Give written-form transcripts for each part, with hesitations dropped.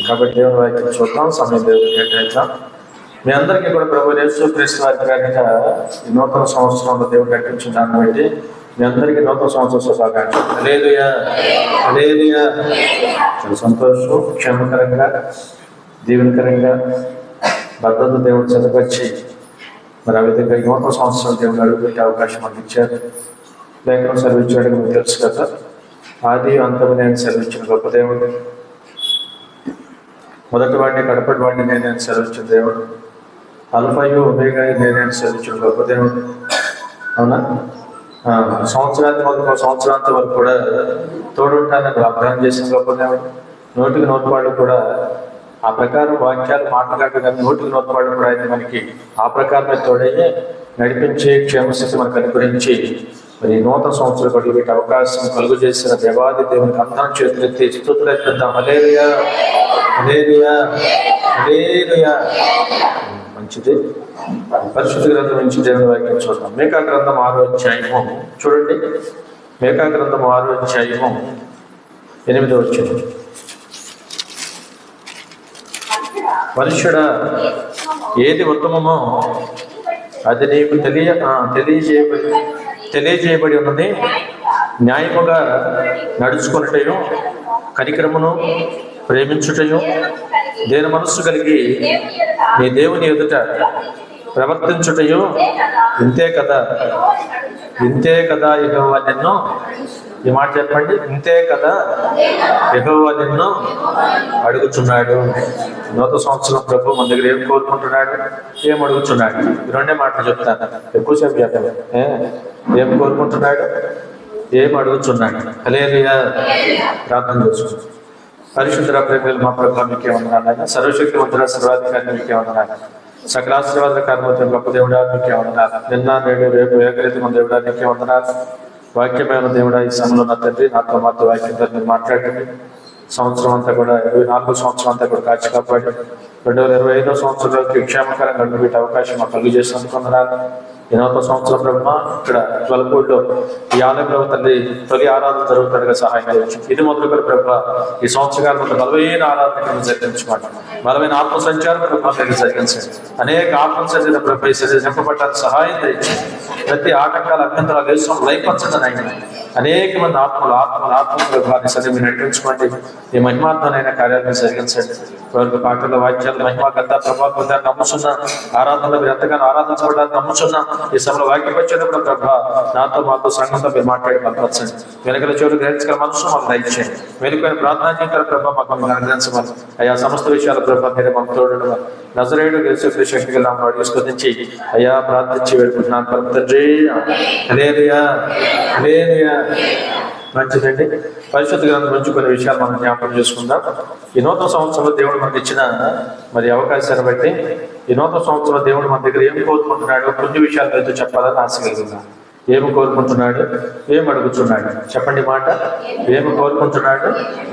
కాబట్టి దేవుని వాక్యం చూద్దాం. సమయం దేవుడు కేటాయిద్దాం. మీ అందరికీ కూడా ప్రభు యేసుక్రీస్తు వారి పేరిట ఈ నూతన సంవత్సరంలో దేవుడు నడిపించిన దాన్ని బట్టి మీ అందరికీ నూతన సంవత్సర శుభాకాంక్షలు. హల్లెలూయా, హల్లెలూయా. చాలా సంతోషం. క్షేమకరంగా, దీవెనకరంగా భద్రత దేవుడు చదవచ్చి మరి ఆ విధంగా ఈ నూతన సంవత్సరం దేవుడు అడుగుపెట్టే అవకాశం మనకి ఇచ్చారు. లేఖనం సెలవిచ్చాడు మీకు తెలుసు కదా. ఆది అంతము నేను సెలవిచ్చిన గొప్ప దేవుడు, మొదటి వాడిని కడపటి వాడిని నేను సెలవిచ్చిన దేవుడు, అల్ఫయు ఒమేగా నేను సెలవిచ్చిన గొప్ప దేవుడు. అవునా? సంవత్సరాంతి మొదలు సంవత్సరాంతం వరకు కూడా తోడుంటానని వాగ్దానం చేసిన గొప్ప దేవుడు. నోటికి నోటిపాళ్ళు కూడా ఆ ప్రకారం వాక్యాలు మాట్లాడటం కానీ నోటికి నోటిపాళ్ళు కూడా అయితే మనకి ఆ ప్రకారమే తోడయ్యి నడిపించి క్షేమస్థితి మనకు అనుగ్రహించి మరి నూతన సంవత్సరం కొట్టుకు అవకాశం కలుగు చేసిన దేవాది దేవునికి అందరం చేతులెత్తి స్తుతులు ఎత్తిద్దాం. హల్లెలూయా, హల్లెలూయా, హల్లెలూయా. మంచిది. పరిశుద్ధ గ్రంథం నుంచి దేవుని వాక్యం చూద్దాం. మేకా గ్రంథం 6వ అధ్యాయము చూడండి. మేకా గ్రంథం 6వ అధ్యాయము 8వ వచనం. మనుష్యుడా, ఏది ఉత్తమమో అది నీకు తెలియజేయబడి ఉన్నది. న్యాయముగా నడుచుకున్నటయు, కనికరమును ప్రేమించుటయు, దేని మనస్సు కలిగి నీ దేవుని ఎదుట ప్రవర్తించుటయు ఇంతే కదా, ఇంతే కదా యెహోవా నిన్ను. ఈ మాట చెప్పండి. ఇంతే కదా యెహోవా నిన్ను అడుగుచున్నాడు. నూతన సంవత్సరం ప్రభు మన దగ్గర ఏం కోరుకుంటున్నాడు, ఏం అడుగుతున్నాడు? ఈ రెండే మాటలు చెప్తాను, ఎక్కువసేపు చెప్పాను. ఏం కోరుకుంటున్నాడు, ఏం అడుగుతున్నాడు? హల్లెలూయా. ప్రార్థన చేసుకుంటాం. పరిశుద్ధ ప్రేమలు మా ప్రభు మీకే వందనాలు. సర్వశక్తి మంత్రుల సర్వాధికారి మీకే వందనాలు. సకల ఆశీర్వాద కారణం గొప్ప దేవుడా మీకే వందనాలు. నిన్న నేడు రేపు ఏకరీతి మన దేవుడా మీకే వందనాలు. వాక్యమైన దేవుడా ఈ సమయంలో నా తండ్రి నాతో మాతో వాక్యంతో మీరు మాట్లాడండి. సంవత్సరం అంతా కూడా 24వ సంవత్సరం అంతా కూడా కాచి కాపాడి 2025వ సంవత్సరంలోకి క్షేమకరంగా అడుగుపెట్టే అవకాశం మాకు కలుగు చేసి అనుకున్నాను. ఈ నూతన సంవత్సరం బ్రహ్మ ఇక్కడ 12 ఈ ఆలయంలో తల్లి తొలి ఆరాధన జరుగుతుండగా సహాయం చేయవచ్చు. ఇది మొదలుకొని ప్రభు ఈ సంవత్సరాల ముందు బలమైన ఆరాధన జరిగించుకోండి. బలమైన ఆత్మ సంచారం ప్రభావం జరిగించండి. అనేక ఆత్మ శరీర ప్రభు శరీరం నింపబట్టానికి సహాయం చేయించండి. ప్రతి ఆటంకాల అభ్యంతరాలు వేసుకొని లైపరచండి. ఆయన అనేక మంది ఆత్మ ప్రభావాన్ని సరే మీరు నడిపించుకోండి. ఈ మహిమాత్మనైన కార్యాలను జరిగించండి. ఎవరికి పాటల వాక్యాలు మహిమా గద్ద ప్రభావం నమ్ముచున్నా, ఆరాధనలో మీరు ఎంతగానో ఆరాధించబడాలని నమ్ముచున్నా. ఈ సమయంలో వాక్యం వచ్చేటప్పుడు ప్రభా నాతో మాతో సంఘంతో మీరు మాట్లాడి బలపరచండి. వెనుకల చోటు గ్రహించగల మనసు మాకు దయచేయండి. వెనుకైన ప్రార్థన చేయగల ప్రభావ మాకు అనుగ్రహించమని అయ్యా సమస్త విషయాల ప్రభావ మీరే మాకు తోడడం నజరేయుడు యేసు శక్తి గల నామములో స్తుతించి అయ్యా ప్రార్థించి వేడుకుంటున్నాను పరమ తండ్రి. హల్లెలూయా, హల్లెలూయా. మంచిదండి. పరిశుద్ధ గ్రంథం నుంచి కొన్ని విషయాలు మనం జ్ఞాపకం చేసుకుందాం. ఈ నూతన సంవత్సరంలో దేవుడు మనకి ఇచ్చిన మరి అవకాశాన్ని బట్టి ఈ నూతన సంవత్సరంలో దేవుడు మన దగ్గర ఏం కోరుకుంటున్నాడో కొన్ని విషయాలు అయితే చెప్పాలని ఆశ కలిగిందా? ఏమి కోరుకుంటున్నాడు, ఏం అడుగుతున్నాడు? చెప్పండి మాట. ఏమి కోరుకుంటున్నాడు,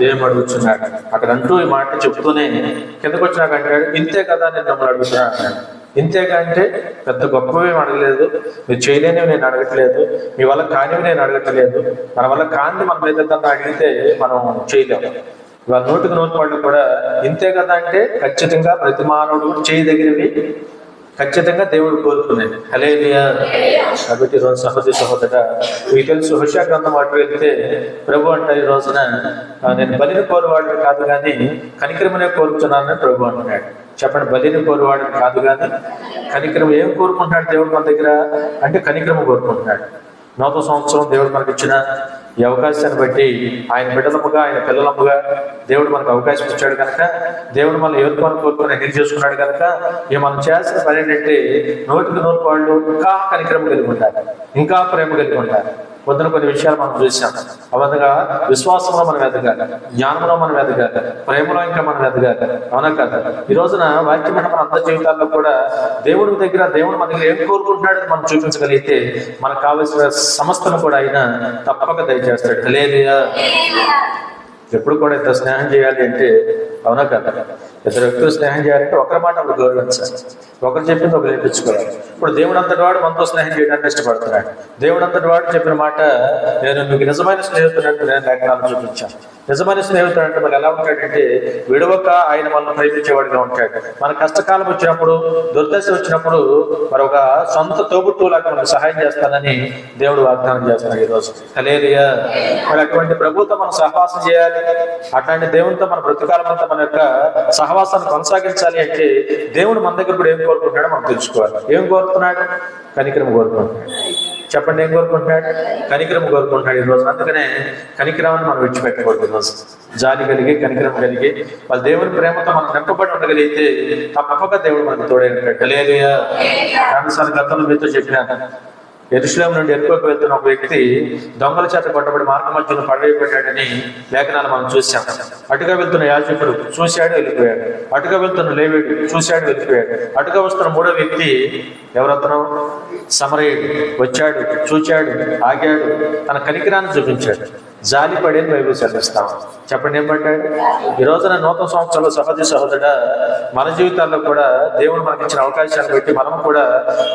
ఏం అడుగుతున్నాడు? అక్కడ అంటూ ఈ మాట చెప్తూనే కిందకు వచ్చినాక అంటాడు ఇంతే కదా నేను మిమ్మల్ని అడుగుతున్నాను అన్నాడు. ఇంతేగా అంటే పెద్ద గొప్పవి అడగలేదు, మీరు చేయలేనివి నేను అడగట్లేదు, మీ వల్ల కానివి నేను అడగట్లేదు. మన వల్ల కాని మన మీద అడిగితే మనం చేయలేము. ఇవాళ నోటికి నోటిపాళ్ళు కూడా ఇంతే కదా అంటే ఖచ్చితంగా ప్రతి మానవుడు చేయదగినవి ఖచ్చితంగా దేవుడు కోరుకునేది. హల్లెలూయా. కాబట్టి ఈరోజు సహోదర మీకు తెలుసు హోషేయ గ్రంథం అటు వెళ్తే ప్రభు అంట ఈ రోజున నేను బలిని కోరువాడిని కాదు కానీ కనికరమునే కోరుతున్నానని ప్రభు అంటున్నాడు. చెప్పండి. బలిని కోరువాడిని కాదు కానీ కనికరం. ఏం కోరుకుంటున్నాడు దేవుడు మన దగ్గర అంటే కనికరము కోరుకుంటున్నాడు. నూతన సంవత్సరం దేవుడు మనకి ఇచ్చిన ఈ అవకాశాన్ని బట్టి ఆయన బిడ్డలముగా ఆయన పిల్లలముగా దేవుడు మనకు అవకాశం ఇచ్చాడు కనుక దేవుడు మనం ఎవరికొని కోరుకొని ఎన్నిక చేసుకున్నాడు కనుక ఇక మనం చేసిన పని ఏంటంటే నోటికి నోటి వాళ్ళు ఇంకా కనికరము కలిగి ఉంటారు, ఇంకా ప్రేమ కలిగి ఉంటారు. పొద్దున కొన్ని విషయాలు మనం చూసాం. అవన్నగా విశ్వాసంలో మనం ఎదగాలి, జ్ఞానంలో మనం ఎదగాలి, ప్రేమలో ఇంకా మనం ఎదగాలి. అవునా కదా? ఈ రోజున వాక్యం మన అందరి జీవితాల్లో కూడా దేవుడి దగ్గర దేవుడు మన దగ్గర ఏం కోరుకుంటున్నాడు మనం చూపించగలిగితే మనకు కావలసిన సమస్తను కూడా ఆయన తప్పక దయచేస్తాడు. హల్లెలూయా. ఎప్పుడు కూడా ఇద్దరు స్నేహం చేయాలి అంటే అవునా కదా? ఇద్దరు వ్యక్తులు స్నేహం చేయాలంటే ఒకరి మాట ఒకరు గౌరవించాలి, ఒకరు చెప్పింది ఒకరు చెప్పించుకోవాలి. ఇప్పుడు దేవుడు అంతటి వాడు మనతో స్నేహం చేయడానికి ఇష్టపడుతున్నాడు. దేవుడు అంతటి వాడు చెప్పిన మాట, నేను మీకు నిజమైన స్నేహితుడు అంటే నేను లేఖనాలు చూపించాను. నిజమైన స్నేహితుడు అంటే మరి ఎలా ఉంటాడంటే విడవక ఆయన మనల్ని ప్రేమించేవాడిగా ఉంటాడు. మన కష్టకాలం వచ్చినప్పుడు, దుర్దశ వచ్చినప్పుడు మరి ఒక సొంత తోబుట్టువులాగా మనకు సహాయం చేస్తానని దేవుడు వాగ్దానం చేస్తున్నాడు ఈరోజు. హల్లెలూయా. మరి అటువంటి ప్రభుత్వం మనం సహవాసం చేయాలి. అట్లాంటి దేవునితో మన బ్రతుకాలం అంతా మన యొక్క సహవాసాన్ని కొనసాగించాలి అంటే దేవుడు మన దగ్గర కూడా ఏం కోరుకుంటున్నాడో మనం తెలుసుకోవాలి. ఏం కోరుతున్నాడు? కనికరం కోరుకుంటున్నాడు. చెప్పండి, ఏం కోరుకుంటున్నాడు? కనికరం కోరుకుంటున్నాడు ఈరోజు. అందుకనే కనికరాన్ని మనం విడిచిపెట్టకూడదు. ఈరోజు జాలి కలిగి, కనికరం కలిగి, వాళ్ళ దేవుని ప్రేమతో మనం నింపబడి ఉండగలిగితే తప్పక దేవుడు మనకు తోడై ఉంటాడు. హల్లెలూయా. చాలాసార్లు గతంలో మీతో చెప్పినాను, యెరూషలేము నుండి యెరికోకు వెళ్తున్న ఒక వ్యక్తి దొంగల చేత కొట్టబడి మార్గ మధ్యలో పడవేయబడ్డాడని లేఖనాలు మనం చూసాం. అటుగా వెళ్తున్న యాజకుడు చూశాడు, వెళ్ళిపోయాడు. అటుగా వెళ్తున్న లేవీయుడు చూశాడు, వెళ్ళిపోయాడు. అటుగా వస్తున్న మూడో వ్యక్తి ఎవరతను? సమరయుడు వచ్చాడు, చూచాడు, ఆగాడు, తన కనికరాన్ని చూపించాడు. జాలి పడేది బైబిల్ చదివిస్తాం. చెప్పండి, ఏం పడ్డాడు? ఈ రోజున నూతన సంవత్సరంలో సహోదరి సహోదరుడా, మన జీవితాల్లో కూడా దేవుడు మనకి ఇచ్చిన అవకాశాన్ని బట్టి మనం కూడా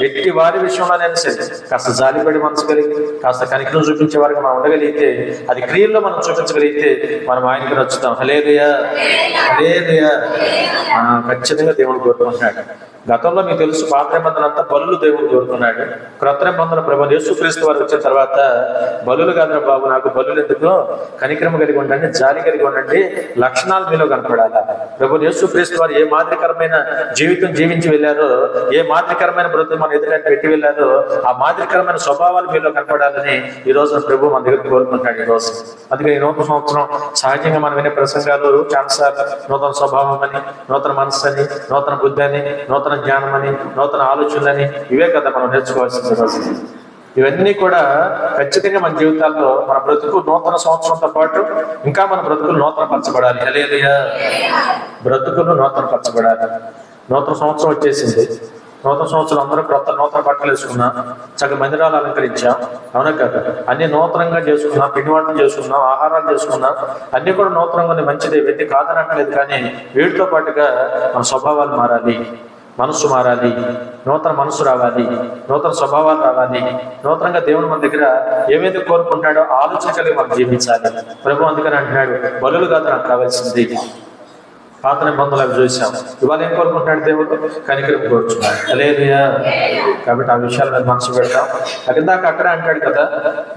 ఎట్టి వారి విషయంలోనైనా సరే కాస్త జాలిపడి మనసు కలిగి, కాస్త కనికరం చూపించే వారికి మనం ఉండగలిగితే, అది క్రియల్లో మనం చూపించగలిగితే మనం ఆయనకి నచ్చుతాం. హల్లెలూయా, హల్లెలూయా. ఖచ్చితంగా దేవుడు కోరుకుంటున్నాడు. గతంలో మీకు తెలుసు, పాత నిబంధన అంతా బలులు దేవుడు కోరుకున్నాడు. క్రొత్త నిబంధన ప్రభువు యేసుక్రీస్తు వారు వచ్చిన తర్వాత బలులు కాదురా బాబు, నాకు బలులు ఎందుకు, కనికరం కలిగి ఉండండి, జాలి కలిగి ఉండండి, లక్షణాలు మీలో కనపడాలా. ప్రభువు యేసుక్రీస్తు వారు ఏ మాదిరికరమైన జీవితం జీవించి వెళ్ళారో, ఏ మాదిరికరమైన బ్రతుకు మన ఎదుట పెట్టి వెళ్ళారో, ఆ మాదిరికరమైన స్వభావాలు మీలో కనపడాలని ఈ రోజు ప్రభు మన దగ్గర కోరుకుంటున్నాడు. ఈ రోజు అందుకే ఈ నూతన సంవత్సరం సహజంగా మనం వినే ప్రసంగాలు చాలాసార్లు నూతన స్వభావం అని, నూతన మనస్సు అని, నూతన బుద్ధి అని, నూతన జ్ఞానం అని, నూతన ఆలోచనలని, ఇవే కదా మనం నేర్చుకోవాల్సిన రోజు. ఇవన్నీ కూడా ఖచ్చితంగా మన జీవితాల్లో మన బ్రతుకు నూతన సంవత్సరంతో పాటు ఇంకా మన బ్రతుకులు నూతన పరచబడాలి. హల్లెలూయా. బ్రతుకులు నూతన పరచబడాలి. నూతన సంవత్సరం వచ్చేసింది. నూతన సంవత్సరం అందరూ నూతన బట్టలు వేసుకున్నాం, చక్కగా మందిరాలు అలంకరించాం, అవునా కదా? అన్ని నూతనంగా చేసుకున్నాం, పిండి వంటలు చేసుకున్నాం, ఆహారాలు చేసుకున్నాం, అన్ని కూడా నూతనంగా మంచిదే, వెండి కాదనట్లేదు. కానీ వీటితో పాటుగా మన స్వభావాలు మారాలి, మనస్సు మారాలి, నూతన మనస్సు రావాలి, నూతన స్వభావాలు రావాలి. నూతనంగా దేవుడు మన దగ్గర ఏమైతే కోరుకుంటున్నాడో ఆలోచన కలిగి మనం జీవించాలి. ప్రభు అందుకని అంటున్నాడు, బలులు కాదు నాకు కావాల్సింది. పాత నిబంధనలు అవి చూసాం. ఇవాళ ఏం కోరుకుంటున్నాడు దేవుడు? కనికరం కోరుచున్నాడు. హల్లెలూయా. కాబట్టి ఆ విషయాలు మీద మనసు పెడతాం. ఇందాక అక్కడ అంటాడు కదా,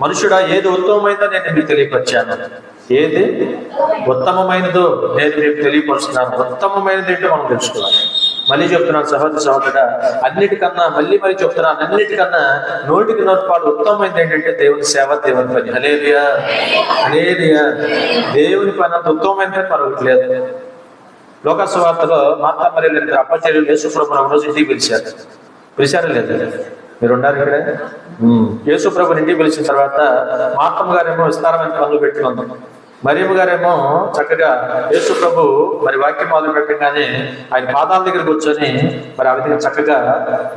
మనుషుడా ఏది ఉత్తమమైందో నేను మీకు తెలియపరిచాను, ఏది ఉత్తమమైనదో నేను మీకు తెలియపరుస్తున్నాను. ఉత్తమమైనది ఏంటో మనం తెలుసుకోవాలి. మళ్ళీ చెప్తున్నాను సహోదర సహోదరుడా, అన్నిటికన్నా మళ్ళీ చెప్తున్నాను, అన్నిటికన్నా 100% ఉత్తమమైనది ఏంటంటే దేవుని సేవ, దేవుని పని. హల్లెలూయా, హల్లెలూయా. దేవుని పని అంత ఉత్తమమైన పని మరొకటి లేదు. లోక సువార్తలో మార్తా మరియలు ఇద్దరు అప్పచెల్లెలు యేసు ప్రభువును ఒక రోజు ఇంటికి పిలిచారా లేదు? మీరు ఉన్నారు ఇక్కడే. యేసు ప్రభువుని ఇంటికి పిలిచిన తర్వాత మార్తమ్మ గారేమో విస్తారమైన పనులు పెట్టుకుందాం, మరియమ్మ గారేమో చక్కగా యేసు ప్రభు మరి వాక్యం మొదలు పెట్టగానే ఆయన పాదాల దగ్గర కూర్చొని మరి ఆ విధంగా చక్కగా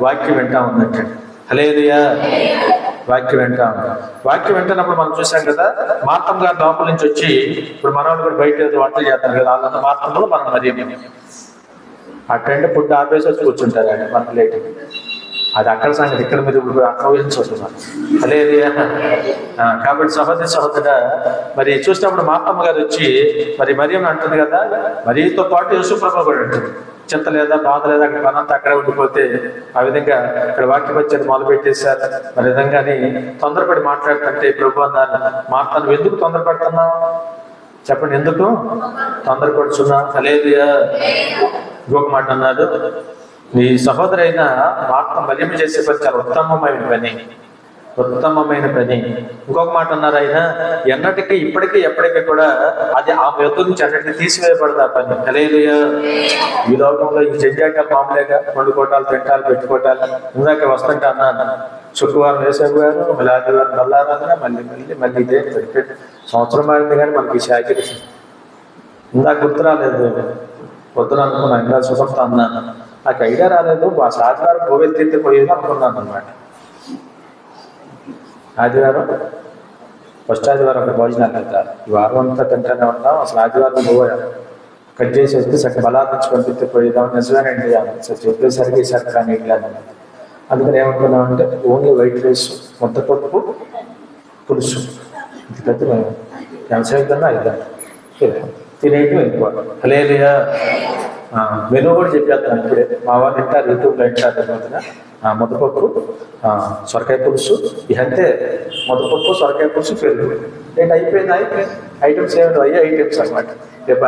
వాక్యం వింటా ఉందంటే. హల్లెలూయా. వాక్యం వింటా ఉంది. వాక్యం వింటున్నప్పుడు మనం చూసాం కదా, మార్తమ్మ గారు లోపల నుంచి వచ్చి, ఇప్పుడు మనవాళ్ళు కూడా బయట వంటలు చేస్తారు కదా, వాళ్ళంతా మార్తమ్మలో మనం మరియమ్మ. అటెండ్ ఫుడ్ ఆపేసి వచ్చి కూర్చుంటారు ఆయన మనకు లేట్. అది అక్కడ సంగతి, ఇక్కడ మీరు అనుభవించుకుంటున్నారు. హల్లెలూయా. కాబట్టి సహోదరి సహోదరుడా, మరి చూసినప్పుడు మార్తమ్మ గారు వచ్చి మరి మరియమ్మ అంటుంది కదా, మరియతో పాటు యేసు ప్రభు కూడా అంటుంది, చింత లేదా, బాధ లేదా, అక్కడ పనంతా అక్కడే ఉండిపోతే ఆ విధంగా ఇక్కడ వాక్యపరిచయం మొదలు పెట్టేశారు. మరి విధంగాని తొందరపడి మాట్లాడుతుంటే ప్రభు అన్నారు, మార్తను ఎందుకు తొందరపడుతున్నావు చెప్పండి, ఎందుకు తొందరపడుచున్నావు? హల్లెలూయా. ఇంకొక మాట అన్నాడు, నీ సహోదరి అయిన మార్త మరియమ్మ చేసే పని చాలా ఉత్తమమైన పని, ఉత్తమమైన పని. ఇంకొక మాట అన్నారు ఆయన, ఎన్నటికీ ఇప్పటికీ ఎప్పటికీ కూడా అది ఆమె యొద్ద నుంచి అన్నిటికీ తీసివేయబడదు ఆ పని. హల్లెలూయా. ఈ లోకంలో ఈ చెయ్యాక మామూలుగా వండుకోవటాలు, తింటాలు, పెట్టుకోవటాలు. ఇందాక వస్తుంటే అన్నాను, శుక్రవారం వేసేవారు, మళ్ళీ ఆదివారం నల్లారాధన, మళ్ళీ ఇదే సంవత్సరం మారింది కానీ మనకి శాఖరి ఇందాక గుర్తు రాలేదు. పొద్దున అనుకున్నాను, ఇంకా సుఖంతో అన్నాను, నాకు ఐడియా రాలేదు. ఆదివారం గోవెలు తిరిగిపోయేది అనుకున్నాను అనమాట. ఆదివారం ఫస్ట్ ఆదివారం ఒక భోజనాలు వెళ్తారు, ఈ వారం అంతా తింటూనే ఉంటాం. అసలు ఆదివారం పోయాం కట్ చేసి వస్తే సగం బలాపించి పంపిస్తే పోయిదాం. నిజమేనండి సార్ చెప్పేసరికి ఈసారి కానీ ఇట్లా అందుకని ఏమనుకున్నామంటే ఓన్లీ వైట్ రైస్, ముద్దపప్పు, పులుసు, ఇది పెద్ద వ్యవసాయం కన్నా ఇద్దాం తినేటి వెళ్ళిపోవాలి. హల్లెలూయా. మెనూ కూడా చెప్పేస్తాను ఇప్పుడే. మా వాళ్ళు వింటారు, యూట్యూబ్లో వింటారు. తర్వాత ముద్దపప్పు, సొరకాయ పులుసు, ఇదంతే. ముద్దపప్పు, సొరకాయ పులుసు, పెరుగు. ఏంటి అయిపోయింది. ఐటమ్స్ ఏమిటి అయ్యే ఐటమ్స్ అనమాట. రేపు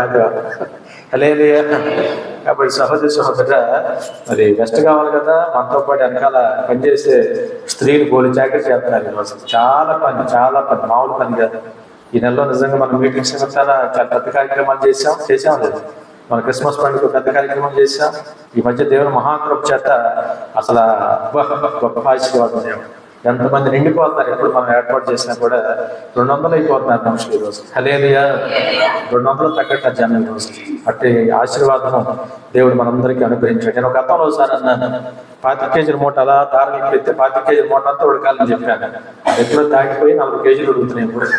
హల్లెలూయా. కాబట్టి సహోదర మరి రెస్ట్ కావాలి కదా. మనతో పాటు వెనకాల పనిచేసే స్త్రీలు గోలి చాకరీ చేస్తున్నారు ఈరోజు. చాలా పని మామూలు పని కాదు. ఈ నెలలో నిజంగా మనం మీటింగ్స్ చాలా పెద్ద కార్యక్రమాలు చేసాం లేదు. మన క్రిస్మస్ పండుగ పెద్ద కార్యక్రమం చేసాం. ఈ మధ్య దేవుని మహాకృప చేత అసలు గొప్ప ఆశీర్వాదం దేవుడు. ఎంతమంది నిండిపోతున్నారు. ఎప్పుడు మనం ఏర్పాటు చేసినా కూడా 200 అయిపోతున్నారు మనుషులు ఈరోజు. హల్లెలూయా. 200 తగ్గట్టు జనం ఈరోజు. అట్టి ఆశీర్వాదం దేవుడు మనందరికీ అనుగ్రహించాడు. నేను గతంలో ఒకసారి అన్నాను, 25 కేజీల మూట అలా దారం పెడితే 25 కేజీల మూట అంతా ఉడకాలని చెప్పాను. ఎప్పుడో దాటిపోయి 40 కేజీలు ఉడుకుతున్నాయి ఇప్పుడు.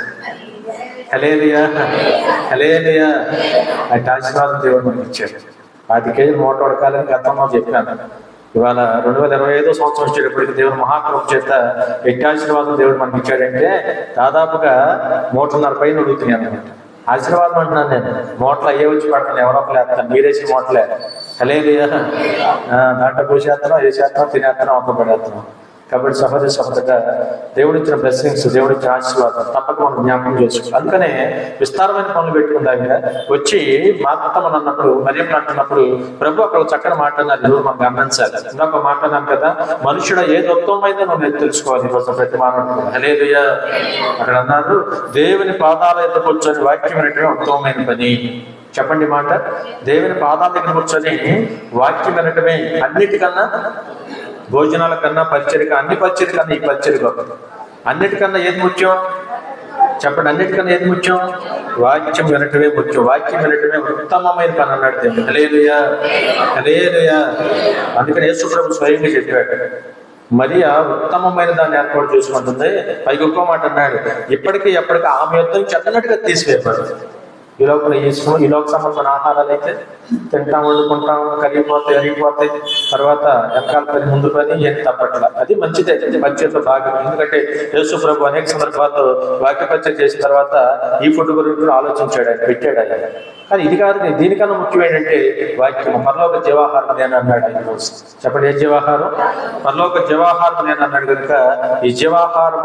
హల్లెలూయా. హల్లెలూయా. అట్టి ఆశీర్వాదం దేవుడు మనకి ఇచ్చాడు. 25 కేజీల మూట ఉడకాలని గతంలో చెప్పాను. ఇవాళ 2025 సంవత్సరం వచ్చేటప్పటికి దేవుడు మహాకృప చేత ఎట్టి ఆశీర్వాదం దేవుడు మనకి ఇచ్చాడంటే దాదాపుగా 1.5 పైన ఉడుకుతున్నాయి అన్నమాట. ఆశీర్వాదం అంటున్నాను నేను. మూటలు అయ్యే వచ్చి పడతాను, ఎవరో ఒకరు వేస్తాను. మీరేసి మూటలే. హల్లెలూయా. దాంట్లో పోసేస్తున్నాం, వేసేస్తున్నాం, తినేస్తున్నాం, ఒక్క పడేస్తున్నాం. కాబట్టి సహోదర దేవుడు ఇచ్చిన బ్లెస్సింగ్స్, దేవుడు ఇచ్చిన ఆశీర్వాదం తప్పక మనం జ్ఞాపకం చేసుకోవాలి. అందుకనే విస్తారమైన పనులు పెట్టుకుందాక వచ్చి మాతమ్మని అన్నప్పుడు, మరియమ్మ అంటున్నప్పుడు ప్రభు అక్కడ చక్కని మాట్లాడినారు. ఈరోజు మనం గమనించాలి. ఇంకొక మాట్లాడినాం కదా, మనుషుడు ఏది ఉత్తమమైందో మనం తెలుసుకోవాలి ఈరోజు ప్రతి మానవుడు. హల్లెలూయా. అక్కడ అన్నారు, దేవుని పాదాల దగ్గర కూర్చొని వాక్యం వినటమే ఉత్తమమైన పని. చెప్పండి మాట. దేవుని పాదాల దగ్గర కూర్చొని వాక్యం వినటమే అన్నిటికన్నా, భోజనాల కన్నా, పరిచర్య, అన్ని పరిచర్య కన్నా ఈ పరిచర్య గొప్పది. అన్నిటికన్నా ఏది ముఖ్యం చెప్పండి. అన్నిటికన్నా ఏది ముఖ్యం? వాక్యం వినటమే ముఖ్యం. వాక్యం వినటమే ఉత్తమమైన పని అన్నాడు దేవుడు. హల్లెలూయా. హల్లెలూయా. అందుకని యేసు ప్రభు స్వయంగా చెప్పాడు, మరియా ఉత్తమమైన దాన్ని ఏర్పాటు చేసుకుంటుంది. పైకి ఒక్కో మాట అన్నాడు, ఇప్పటికీ ఎప్పటికీ ఆమె యుద్ధం చెత్తనట్టుగా తీసివేయబడు. ఈ లోక సంబంధమైన ఆహారాలు అయితే తింటాం, వండుకుంటాం, కరిగిపోతాయి, అరిగిపోతాయి. తర్వాత వెనకాల పని, ముందు పని ఏం తప్పట్ల. అది మంచిదే, పరిచయతో భాగం. ఎందుకంటే యేసు ప్రభు అనేక సందర్భాల్లో వాక్య పరిచయం చేసిన తర్వాత ఈ ఫుడ్ గురించి ఆలోచించాడు, ఆయన పెట్టాడు ఆయన. కానీ ఇది కాదు, దీనికన్నా ముఖ్యం ఏంటంటే వాక్యం. పరలోక జీవాహారం నేను అన్నాడు ఆయన రోజు. చెప్పండి, ఏ జీవాహారం? పరలోక జీవాహారం నేను అన్నాడు. కనుక ఈ జీవాహారం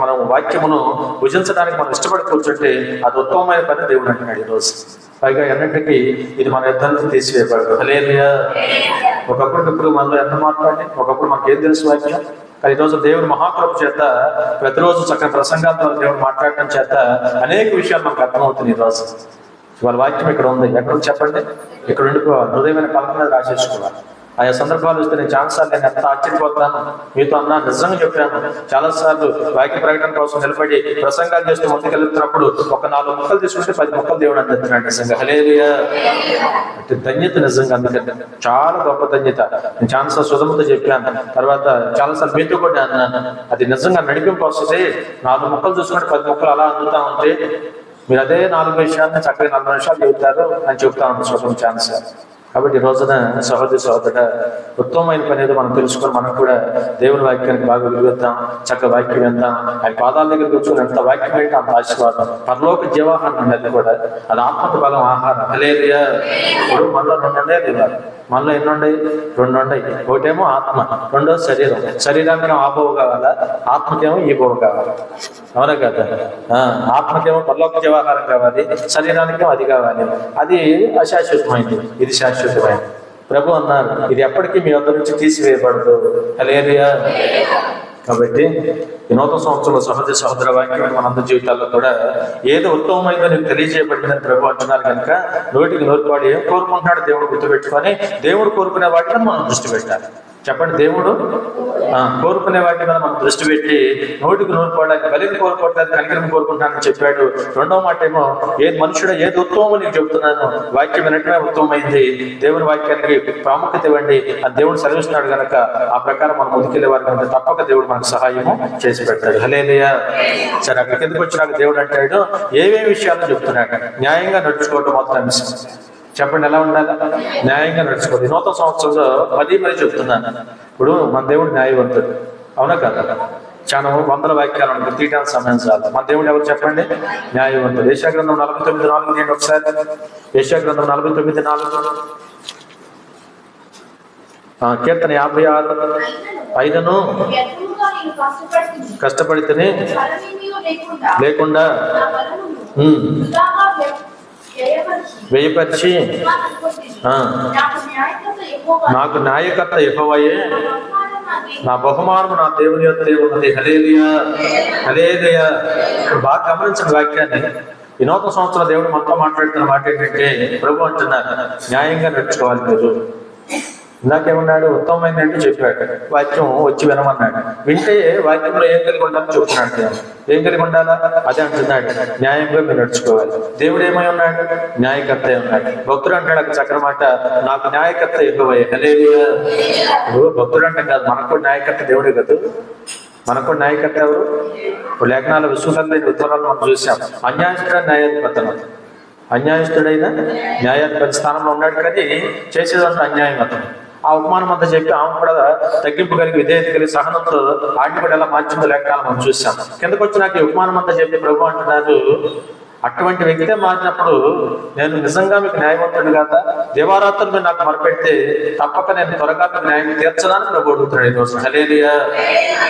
మనం వాక్యమును భుజించడానికి మనం ఇష్టపడి కూర్చుంటే అది ఉత్తమమైన పని దేవుడు అంటున్నాడు ఈరోజు. పైగా ఎన్నింటికి ఇది మన యుద్ధానికి తీసివేయబడదు. హల్లెలూయా. ఒకప్పుడు మనలో ఎంత మాట్లాడి, ఒకప్పుడు మనకి ఏం తెలుసు వాక్యం. కానీ ఈరోజు దేవుడు మహాకృప చేత ప్రతిరోజు చక్కని ప్రసంగాల ద్వారా దేవుడు మాట్లాడటం చేత అనేక విషయాలు మనకు అర్థమవుతుంది. ఈరోజు వాళ్ళ వాక్యం ఇక్కడ ఉంది. ఎక్కడ చెప్పండి, ఇక్కడ ఉండిపోవాలి. హృదయమైన పలక మీద రాసేసుకోవాలి. ఆయా సందర్భాలు వస్తే నేను చాలాసార్లు నేను ఎంత ఆశ్చర్యపోతాను. మీతో అన్నా నిజంగా చెప్పాను. చాలాసార్లు వాక్య ప్రకటన కోసం నిలబడి ప్రసంగాలు చేస్తూ ముందుకెళ్తున్నప్పుడు ఒక 4 ముక్కలు తీసుకుంటే 10 ముక్కలు దేవుడు అందిస్తున్నాడు. నిజంగా హల్లెలూయా. అంటే ధన్యత నిజంగా. అందుకంటే చాలా గొప్ప ధన్యత. నేను చాలాసార్లు సుధమతో చెప్పాను. తర్వాత చాలాసార్లు మీతో కూడా అన్నాను. అది నిజంగా నడిపింపు వస్తుంది. 4 ముక్కలు చూసుకుంటే 10 ముక్కలు అలా అందుతా ఉంటే మీరు అదే 4 విషయాన్ని చక్కగా 40 నిమిషాలు చెబుతారు అని చెప్తా ఉంటాను సుధమ ఛాన్స్. కాబట్టి ఈ రోజున సహోదర ఉత్తమమైన పని ఏదో మనం తెలుసుకొని మనం కూడా దేవుని వాక్యానికి బాగా విలువిద్దాం. చక్కగా వాక్యం విందాం. ఆయన పాదాల దగ్గర కూర్చొని ఎంత వాక్యం ఏంటి అంత ఆశీర్వాదం. పరలోక జీవాహారం ఉండేది కూడా అది ఆత్మకు బలం ఆహారం. హల్లెలూయా. ఇప్పుడు మనలో 2 ఉండే లేదు. మనలో ఎన్ని ఉన్నాయి? 2 ఉన్నాయి. ఒకటేమో ఆత్మ, రెండోది శరీరం. శరీరానికి ఆబోవు కావాలా, ఆత్మకేమో ఈ బోవు కావాలి. అవునా కదా? ఆత్మకేమో పరలోక జీవాహారం కావాలి, శరీరానికేమో అది కావాలి. అది అశాశ్వతమైంది, ఇది శాశ్వతమైంది. ప్రభు అన్నారు, ఇది ఎప్పటికీ మీ అందరి నుంచి తీసివేయబడదు. హల్లెలూయా. కాబట్టి ఈ నూతన సంవత్సరంలో సహోదర వాక్యం మనందరి జీవితాల్లో కూడా ఏదో ఉత్తమమైందో నీకు తెలియజేయబడిందని ప్రభు అంటున్నారు. కనుక నోటికి నోటివాడు ఏం కోరుకుంటున్నాడు దేవుడు గుర్తుపెట్టుకొని దేవుడు కోరుకునే వాటిని మనం దృష్టి పెట్టాలి. చెప్పండి, దేవుడు కోరుకునే వాటి మీద మనం దృష్టి పెట్టి నోటికి నోరుకోవడానికి బలిని కోరుకోవట్లేదు, కనికరం కోరుకుంటానని చెప్పాడు. రెండవ మాట ఏమో ఏది మనుషుడు ఏది ఉత్తమమో నీకు చెప్తున్నాను, వాక్యం వినటమే ఉత్తమమైంది. దేవుని వాక్యానికి ప్రాముఖ్యత ఇవ్వండి అని దేవుడు సెలవిస్తున్నాడు. కనుక ఆ ప్రకారం మనం ముందుకెళ్లే వారికి తప్పక దేవుడు మనకు సహాయము చేసి పెడతాడు. హల్లెలూయా. సరే, అక్కడికి ఎందుకు వచ్చినాక దేవుడు అంటాడు ఏమేమి విషయాలు చెప్తున్నాడు. న్యాయంగా నడుచుకోవటం మొత్తం అంశం. చెప్పండి ఎలా ఉండాలి? న్యాయంగా నడుచుకోవాలి. నూతన సంవత్సరంలో మరి చెప్తున్నాను. ఇప్పుడు మన దేవుడు న్యాయవంతుడు, అవునా కదా? చాలా వందల వాక్యాలు ఉంటాయి, తీయడానికి సమయం చాలు. మన దేవుడు ఎవరు చెప్పండి? న్యాయవంతుడు. యెషయా గ్రంథం 49:4 నేను ఒకసారి. యెషయా గ్రంథం 49:4, కీర్తన 56, అయినను కష్టపడితేనే లేకుండా వ్యయపరిచి నాకు న్యాయకర్త యెహోవాయే, నా బహుమానము నా దేవుని యొద్దే ఉన్నది. హల్లెలూయా, హల్లెలూయా. బాగా గమనించిన వాక్యాన్ని. ఈ నూతన సంవత్సరం దేవుడు మనతో మాట్లాడుతున్న మాట ఏంటంటే, ప్రభు అంటున్నారు న్యాయంగా నడుచుకోవాలి మీరు. ఇందాకేమన్నాడు? ఉత్తమమైందంటూ చెప్పాడు. వాక్యం వచ్చి వినమన్నాడు. వింటే వాక్యంలో ఏం కలిగి ఉండాలని చెప్తున్నాడు. ఏం కలిగి ఉండాలా? అదే అంటున్నాడు, న్యాయంగా మీరు నడుచుకోవాలి. దేవుడు ఏమై ఉన్నాడు? న్యాయకర్త అయి ఉన్నాడు. భక్తుడు అంటాడు అక్కడ చక్కని మాట, నాకు న్యాయకర్త యెహోవాయే. హల్లెలూయా. భక్తుడు అంటే కాదు, మనకు కూడా న్యాయకర్త దేవుడే కదా. మనకు కూడా న్యాయకర్త ఎవరు? ఇప్పుడు లేఖనాల విశ్వాసాలు లేని ఉత్తరాలు మనం చూసాం. అన్యాయస్తుడైన న్యాయాధిపతనం, అన్యాయస్తుడైన న్యాయాధిపతి స్థానంలో ఉన్నాడు, కానీ చేసేదంతా అన్యాయం అతను. ఆ ఉపమానం అంతా చెప్పి ఆమె కూడా తగ్గింపు కలిగి విధేయత కలిగి సహనంతో ఆడిని కూడా ఎలా మార్చిందో లేఖనాలు మనం చూసాం. కిందకు వచ్చి నాకు ఈ ఉపమానం అంతా చెప్పి ప్రభు అంటున్నారు, అటువంటి వ్యక్తే మారినప్పుడు నేను నిజంగా మీకు న్యాయవంతుడు కదా, దేవారాత్రులు మీరు నాకు మొరపెడితే తప్పక నేను త్వరగా మీకు న్యాయం తీర్చడానికి ప్రభు అడుగుతున్నాడు ఈ రోజు. హల్లెలూయా,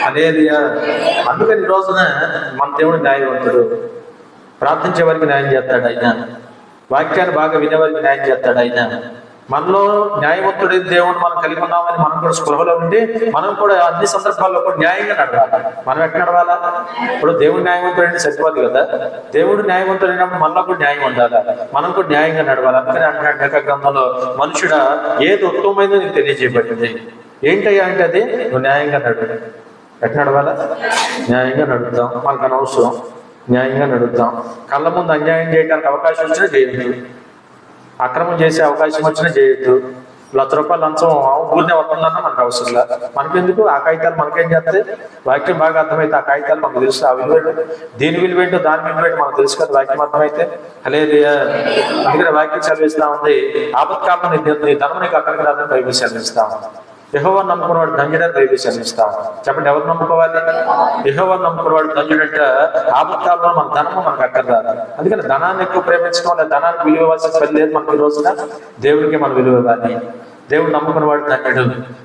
హల్లెలూయా. అందుకని ఈ రోజున మన దేవుడు న్యాయవంతుడు. ప్రార్థించే వారికి న్యాయం చేస్తాడు ఆయన, వాక్యాన్ని బాగా వినేవారికి న్యాయం చేస్తాడు ఆయన. మనలో న్యాయవంతుడైన దేవుడు మనం కలిగి ఉన్నామని మనం కూడా స్పృహలో ఉండి మనం కూడా అన్ని సందర్భాల్లో కూడా న్యాయంగా నడవాలి. మనం ఎట్లా నడవాలా? ఇప్పుడు దేవుడు న్యాయవంతుడైతే సరిపోదు కదా. దేవుడు న్యాయవంతుడైనప్పుడు మనలో కూడా న్యాయం ఉండాలి, మనం కూడా న్యాయంగా నడవాలి. అందుకని అంటున్నాడు లేఖ గ్రంథంలో, మనుషుడా ఏది ఉత్తమమైందో నీకు తెలియజేయబడింది. ఏంటయ్యా అంటే అది నువ్వు న్యాయంగా నడు. ఎట్లా నడవాలా? న్యాయంగా నడుద్దాం. మనకు అనవసరం, న్యాయంగా నడుద్దాం. కళ్ళ ముందు అన్యాయం చేయడానికి అవకాశం వచ్చినా చేయొద్దు, అక్రమం చేసే అవకాశం వచ్చినా చేయొద్దు. ₹1,00,000 లంచం ఊరినే వస్తుందన్నా మనకు అవసరం లేదు. మనకెందుకు? ఆ కాగితాలు మనకేం చేస్తాయి? వాక్యం బాగా అర్థమైతే ఆ కాగితాలు మనకు తెలుసు. ఆ విలువేంటో, దీని విలువేంటో దాని విలువేంటో మనకు తెలుసు కదా వాక్యం అర్థమైతే. హల్లెలూయా. అందుకని వాక్యం చదివిస్తా ఉంది, ఆపత్కాలం నీ ధనం నీకు అక్కడికి రాదని బైబిల్ చదివిస్తా ఉంది. యెహోవాను నమ్ముకున్నవాడు ధన్యుడని బైబిల్ చదివిస్తాం. చెప్పండి, ఎవరు నమ్ముకోవాలి? యెహోవాను నమ్ముకున్నవాడు ధన్యుడంటే ఆపత్కాలంలో మన ధనము మనకు అక్కర్రాదు. అందుకని ధనాన్ని ఎక్కువ ప్రేమించడం లేదా ధనానికి విలువ ఇవ్వాల్సిన పని లేదు మనకి. ఈ రోజున దేవుడికి మన విలువ ఇవ్వాలి. దేవుడు నమ్ముకున్నవాడు ధన్యుడు.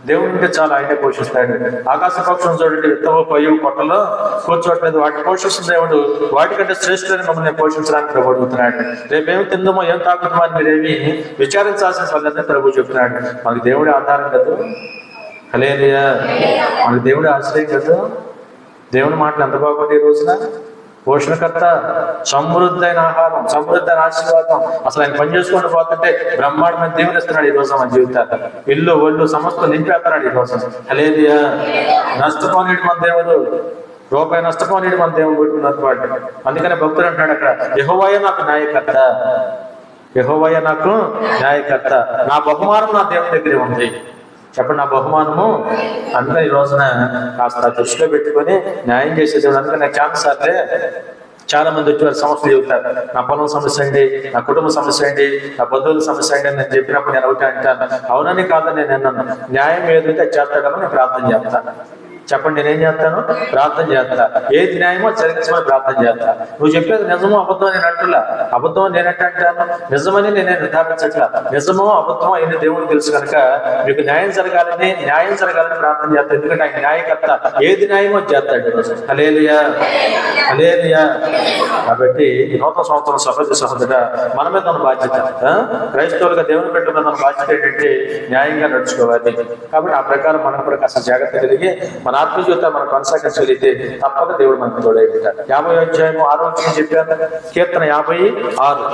దేవుడు ఉంటే చాలా ఆయనే పోషిస్తాడు. ఆకాశ పక్షులను చూడండి, విత్తవు పయ్యు పొట్టలో కూర్చోట్లేదు, వాటిని పోషిస్తుంది దేవుడు. వాటికంటే శ్రేష్ఠులని మమ్మల్ని పోషించడానికి ప్రభు అడుగుతున్నాడు. రేపేమి తిందామో ఏం తాగుతామో అని మీరేమి విచారించాల్సిన పనులన్నీ ప్రభు చెప్తున్నాడు. మనకి దేవుడి ఆధారం కదా. హల్లెలూయా. మనకి దేవుడి ఆశ్రయం కదా. దేవుని మాటలు ఎంత బాగుంది ఈ రోజున. పోషణకర్త, సమృద్ధైన ఆహారం, సమృద్ధైన ఆశీర్వాదం. అసలు ఆయన పని చేసుకుంటూ పోతుంటే బ్రహ్మాండమైన దీవెనిస్తున్నాడు ఈ రోజు మన జీవితాలు. ఇల్లు ఒళ్ళు సమస్త నింపేస్తున్నాడు ఈ రోజు. హల్లెలూయా. నష్టపోనేటి మన దేవుడు, రూపాయి నష్టపోనేటి మన దేవుడు పెట్టుకున్నటువంటి. అందుకనే భక్తుడు అంటాడు అక్కడ, యెహోవాయే నాకు న్యాయకర్త, యెహోవాయే నాకు న్యాయకర్త, నా బహుమానం నా దేవుని దగ్గరే ఉంది. చెప్పండి, నా బహుమానము. అందుకని ఈ రోజున కాస్త దృష్టిలో పెట్టుకొని న్యాయం చేసేది. అందుకని చాలా మంది వచ్చి సమస్యలు చెబుతారు, నా పొలం సమస్య అండి, నా కుటుంబ సమస్య అండి, నా బంధువుల సమస్య అండి అని నేను చెప్పినప్పుడు నేను ఒకటి అంటాను, అవునని కాదని నేను అన్నాను. న్యాయం ఏదైతే చేస్తాడని నేను ప్రార్థన చేస్తాను. చెప్పండి, నేనేం చేస్తాను? ప్రార్థన చేస్తా. ఏది న్యాయమో జరిగించమని ప్రార్థన చేస్తా. నువ్వు చెప్పేది నిజమో అబద్ధమో నేను అంటున్నా, అబద్ధమో నేనంటే అంటాను, నిజమని నేనే నిర్ధారించట్లా. నిజమో అబద్ధమో అయిన దేవుడు తెలుసు కనుక మీకు న్యాయం జరగాలని ప్రార్థన చేస్తాను. ఎందుకంటే ఆయన న్యాయకర్త, ఏది న్యాయమో చేస్తాడు. హల్లెలూయా, హల్లెలూయా. కాబట్టి నూతన సంవత్సరం సహోదర మన మీద ఉన్న బాధ్యత, క్రైస్తవులుగా దేవుని బిడ్డల మీద ఉన్న బాధ్యత ఏంటంటే న్యాయంగా నడుచుకోవాలి. కాబట్టి ఆ ప్రకారం మనం కూడా కాస్త జాగ్రత్త కలిగి మన ఆత్మ జీవితం మనం కొనసాగించగలిగితే తప్పక దేవుడు మనకు తోడై ఉంటాడు. 50వ అధ్యాయం 6వ వచనం చెప్పాను. కీర్తన 56.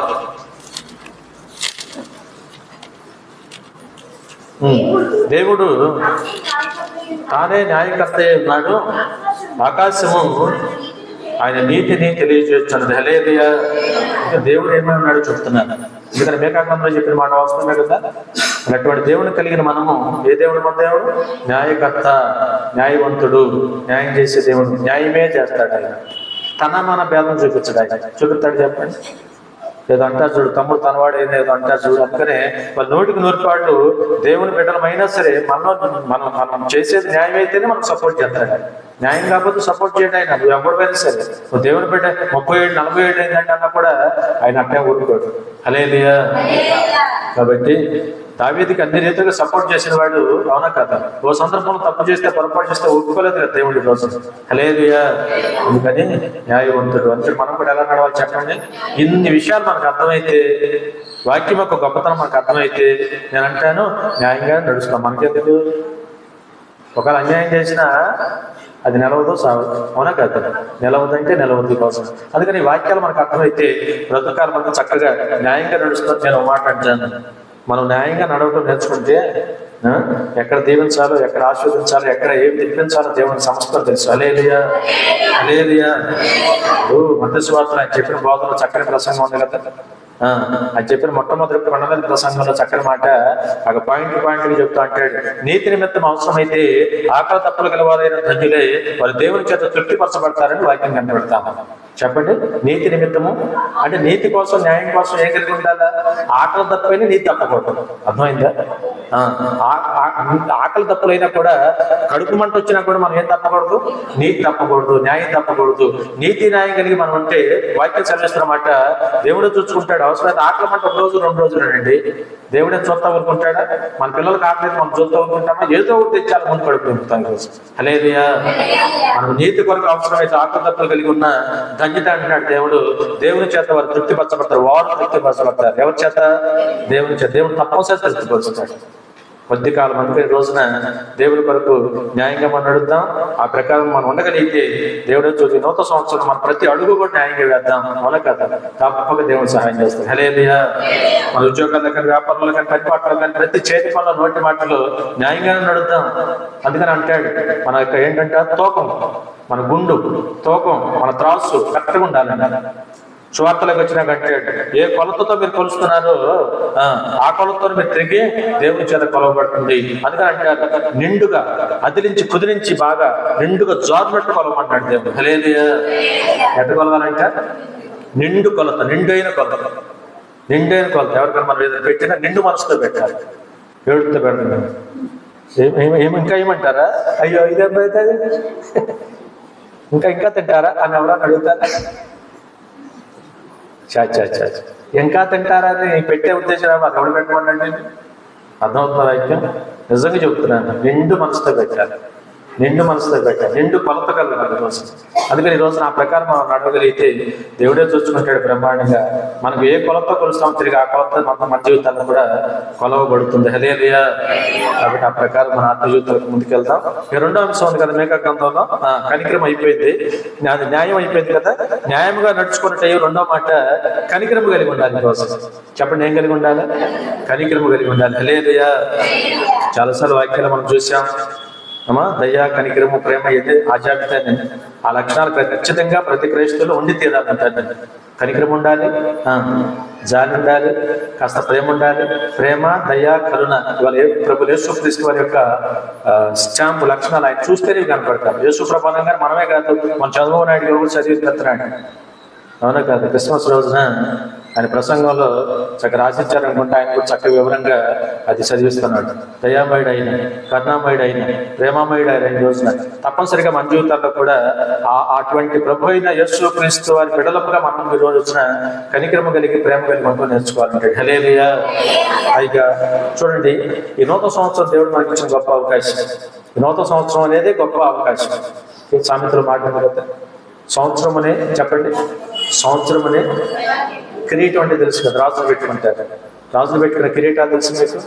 దేవుడు తానే న్యాయకర్త ఉన్నాడు. ఆకాశము ఆయన నీతిని తెలియజేస్తున్నది. హల్లెలూయా. దేవుడు ఏమై ఉన్నాడో చెప్తున్నాను. ఎందుకంటే మేకాగ్రంథంలో చెప్పిన మాట వాస్తవమే కదా. అటువంటి దేవుని కలిగిన మనము, ఏ దేవుడు మన దేవుడు? న్యాయకర్త, న్యాయవంతుడు, న్యాయం చేసే దేవుడు. న్యాయమే చేస్తాడు ఆయన. తన మన భేదం చూపించడు ఆయన. చూపిస్తాడు చెప్పండి. ఏదో అంటారు చూడు, తమ్ముడు తనవాడు ఏదో అంటారు చూడు. అందుకనే వాళ్ళ నోటికి నూరుపాటు దేవుని బిడ్డలమైనా సరే మనం చేసేది న్యాయం అయితేనే మనం సపోర్ట్ చేస్తాడు. న్యాయం కాకపోతే సపోర్ట్ చేయడం ఆయన. నువ్వు ఎవరిపైనా సరే, నువ్వు దేవుని బిడ్డ 30 ఏళ్ళు 40 ఏళ్ళు అయిందంటే అన్నా కూడా ఆయన అట్టే ఊరుకోడు. హల్లెలూయా. కాబట్టి దావీదుకి అన్ని రీతిగా సపోర్ట్ చేసిన వాడు, అవునా కదా? ఓ సందర్భంలో తప్పు చేస్తే, పొరపాటు చేస్తే ఒప్పుకోలేదు కదా దేవుడి రోజు. హల్లెలూయా. అందుకని న్యాయవంతుడు అంటే మనం కూడా ఎలా నడవాలి చెప్పండి? ఇన్ని విషయాలు మనకు అర్థమైతే, వాక్యం యొక్క గొప్పతనం మనకు అర్థమైతే, నేను అంటాను న్యాయంగా నడుస్తాం. మనకెందుకు? ఒకవేళ అన్యాయం చేసినా అది నిలవదు, సాగదు, అవునా కదా? నిలవదంటే నిలవద్దు కోసం. అందుకని ఈ వాక్యాలు మనకు అర్థమైతే బ్రతకాలు మనకు చక్కగా న్యాయంగా నడుస్తాం. నేను మాట అంటాను, మనం న్యాయంగా నడవటం నేర్చుకుంటే ఎక్కడ దీవించాలో, ఎక్కడ ఆస్వాదించాలో, ఎక్కడ ఏం తెప్పించాలో దేవుని సమస్తం తెలుసు. హల్లెలూయా. హల్లెలూయా. మత్తయి సువార్తలో ఆయన చెప్పిన బోధనలో చక్కని ప్రసంగం ఉంది కదా. అది చెప్పిన మొట్టమొదటి కొండ మీద ప్రసంగంలో చక్కని మాట పాయింట్ చెప్తా అంటాడు, నీతి నిమిత్తం అవసరమైతే ఆకలి తప్పులు గలవారైన ధన్యులే, వారు దేవుని చేత తృప్తిపరచబడతారని వాక్యం కనిపెడతాము. చెప్పండి, నీతి నిమిత్తము అంటే నీతి కోసం, న్యాయం కోసం ఏం కలిగి ఉండాలా? ఆకలి తప్పైనా నీతి తప్పకూడదు. అర్థమైందా? ఆకలి తప్పులైనా కూడా, కడుపు మంట వచ్చినా కూడా మనం ఏం తప్పకూడదు? నీతి తప్పకూడదు, న్యాయం తప్పకూడదు. నీతి న్యాయం కలిగి మనం ఉంటే వాక్యం చదివిస్తున్నమాట దేవుడు చూసుకుంటాడు. అవసరమైతే ఆకలి మంట 1 రోజు 2 రోజులు అండి, దేవుడే చూస్తా ఊరుకుంటాడా? మన పిల్లలకు ఆకలి మనం చూస్తా ఊరుకుంటామా? ఏదో ఒకటి తెచ్చాలి ముందు కడుపు నింపుతాం కోసం. హల్లెలూయా. మనం నీతి కొరకు అవసరమైతే ఆకలి తప్పులు కలిగి ఉన్న ధన్యత అంటున్నాడు దేవుడు. దేవుని చేత వారు తృప్తిపరచబడతారు. వారు తృప్తిపరచబడతారు. ఎవరి చేత? దేవుని చేత. దేవుడు తప్పనిసరి తృప్తిపరుస్తాడు. కొద్ది కాలం అందుకని రోజున దేవుని కొరకు న్యాయంగా మనం నడుద్దాం. ఆ ప్రకారం మనం ఉండగలిగితే దేవుడు చూసి నూతన సంవత్సరం మన ప్రతి అడుగు కూడా న్యాయంగా వేద్దాం. అవునా కదా? తప్పక దేవుడు సహాయం చేస్తాడు. హల్లెలూయా. మన ఉద్యోగాల్లో కానీ, వ్యాపారంలో కానీ, పరిపాటలో కానీ, ప్రతి చేతి పనుల నోటి మాటలు న్యాయంగానే నడుద్దాం. అందుకని అంటాడు, మన యొక్క ఏంటంటే తూకం, మన గుండు తూకం, మన త్రాసు కరెక్ట్గా ఉండాలండి. సువార్తలకు వచ్చినాకంటే ఏ కొలతతో మీరు కొలుస్తున్నారో ఆ కొలతతో మీరు తిరిగి దేవుని చేత కొలవబడుతుంది. అందుకని అంటారు, నిండుగా అదిలించి కుదిరించి బాగా నిండుగా జారినట్టు కొలవమంటాడు దేవుడు. హల్లెలూయా. ఎట్ట కొలవాలంట? నిండు కొలత, నిండైన కొలత. నిండైన కొలత ఎవరికైనా మనం ఏదైనా పెట్టినా నిండు మనసుతో పెట్టాలి. ఏడుతో పెడతాం. ఇంకా ఏమంటారా? అయ్యో ఇదేమైతుంది, ఇంకా తింటారా అని ఎవరైనా అడుగుతారా? ఇంకా తింటారా అని పెట్టే ఉద్దేశం అది ఎవరు పెట్టమండి? అర్థమవుతుందా వాక్యం? నిజంగా చెప్తున్నాను, నిండు మనసుతో పెట్టాలి. నిండు మనసుతో పెట్టాలి. నిండు కొలత కలగాలి కోసం. అందుకని ఈ రోజు నా ప్రకారం మనం నడవగలిగితే దేవుడే చూసుకుంటాడు బ్రహ్మాండంగా. మనకు ఏ కొలత కొలుస్తామో తిరిగి ఆ కొలత మన జీవితాల్లో కూడా కొలవబడుతుంది. హల్లెలూయా. కాబట్టి ఆ ప్రకారం మన ఆత్మ జీవితాలకు ముందుకెళ్తాం. రెండో అంశం ఉంది కదా మేకా గ్రంథంలో, కనికరం అయిపోయింది, న్యాయం అయిపోయింది కదా. న్యాయంగా నడుచుకున్నట్టు రెండో మాట కనికరము కలిగి ఉండాలి కోసం. చెప్పండి, ఏం కలిగి ఉండాలి? కనికరము కలిగి ఉండాలి. హల్లెలూయా. చాలాసార్లు వాక్యాలు మనం చూసాం. దయ, కనికరము, ప్రేమ అయితే ఆ జాబితానే. ఆ లక్షణాలు ఖచ్చితంగా ప్రతి క్రైస్తవులో ఉండి తీరాలంటారు. కనికరం ఉండాలి, జాలి ఉండాలి, కాస్త ప్రేమ ఉండాలి. ప్రేమ, దయ, కరుణ ఇవాళ ప్రభు యేసుక్రీస్తు వారి యొక్క స్టాంపు లక్షణాలు ఆయన చూస్తేనే కనపడతారు. యేసు ప్రభు అనగానే మనమే కాదు, మన చంద్రబాబు నాయుడు గారు కూడా చదివిస్తున్నాడు. అవునా కాదు? క్రిస్మస్ రోజున ఆయన ప్రసంగంలో చక్కగా రాసిచ్చారనుకుంటే ఆయన కూడా చక్కగా వివరంగా అది చదివిస్తున్నాడు. దయామయుడు అయిన, కరుణామయుడు అయిన, ప్రేమమయుడు అయిన రోజున తప్పనిసరిగా మన జీవితాల్లో కూడా అటువంటి ప్రభు అయిన యేసుక్రీస్తు వారి బిడ్డలముగా మనం ఈ రోజు వచ్చిన కనికరము కలిగి, ప్రేమ కలిగి మనం నేర్చుకోవాలంటే. హల్లెలూయా. పైగా చూడండి, ఈ నూతన సంవత్సరం దేవుడు మనకి ఇచ్చిన గొప్ప అవకాశం. ఈ నూతన సంవత్సరం అనేది గొప్ప అవకాశం. సామెతలు మాట్లాడగలుగుతా. సంవత్సరం అనే చెప్పండి, సంవత్సరం అనే కిరీటం అంటే తెలుసు కదా, రాజులు పెట్టుకుంటారు. రాజులు పెట్టుకున్న కిరీటాలు తెలుసు మీకు.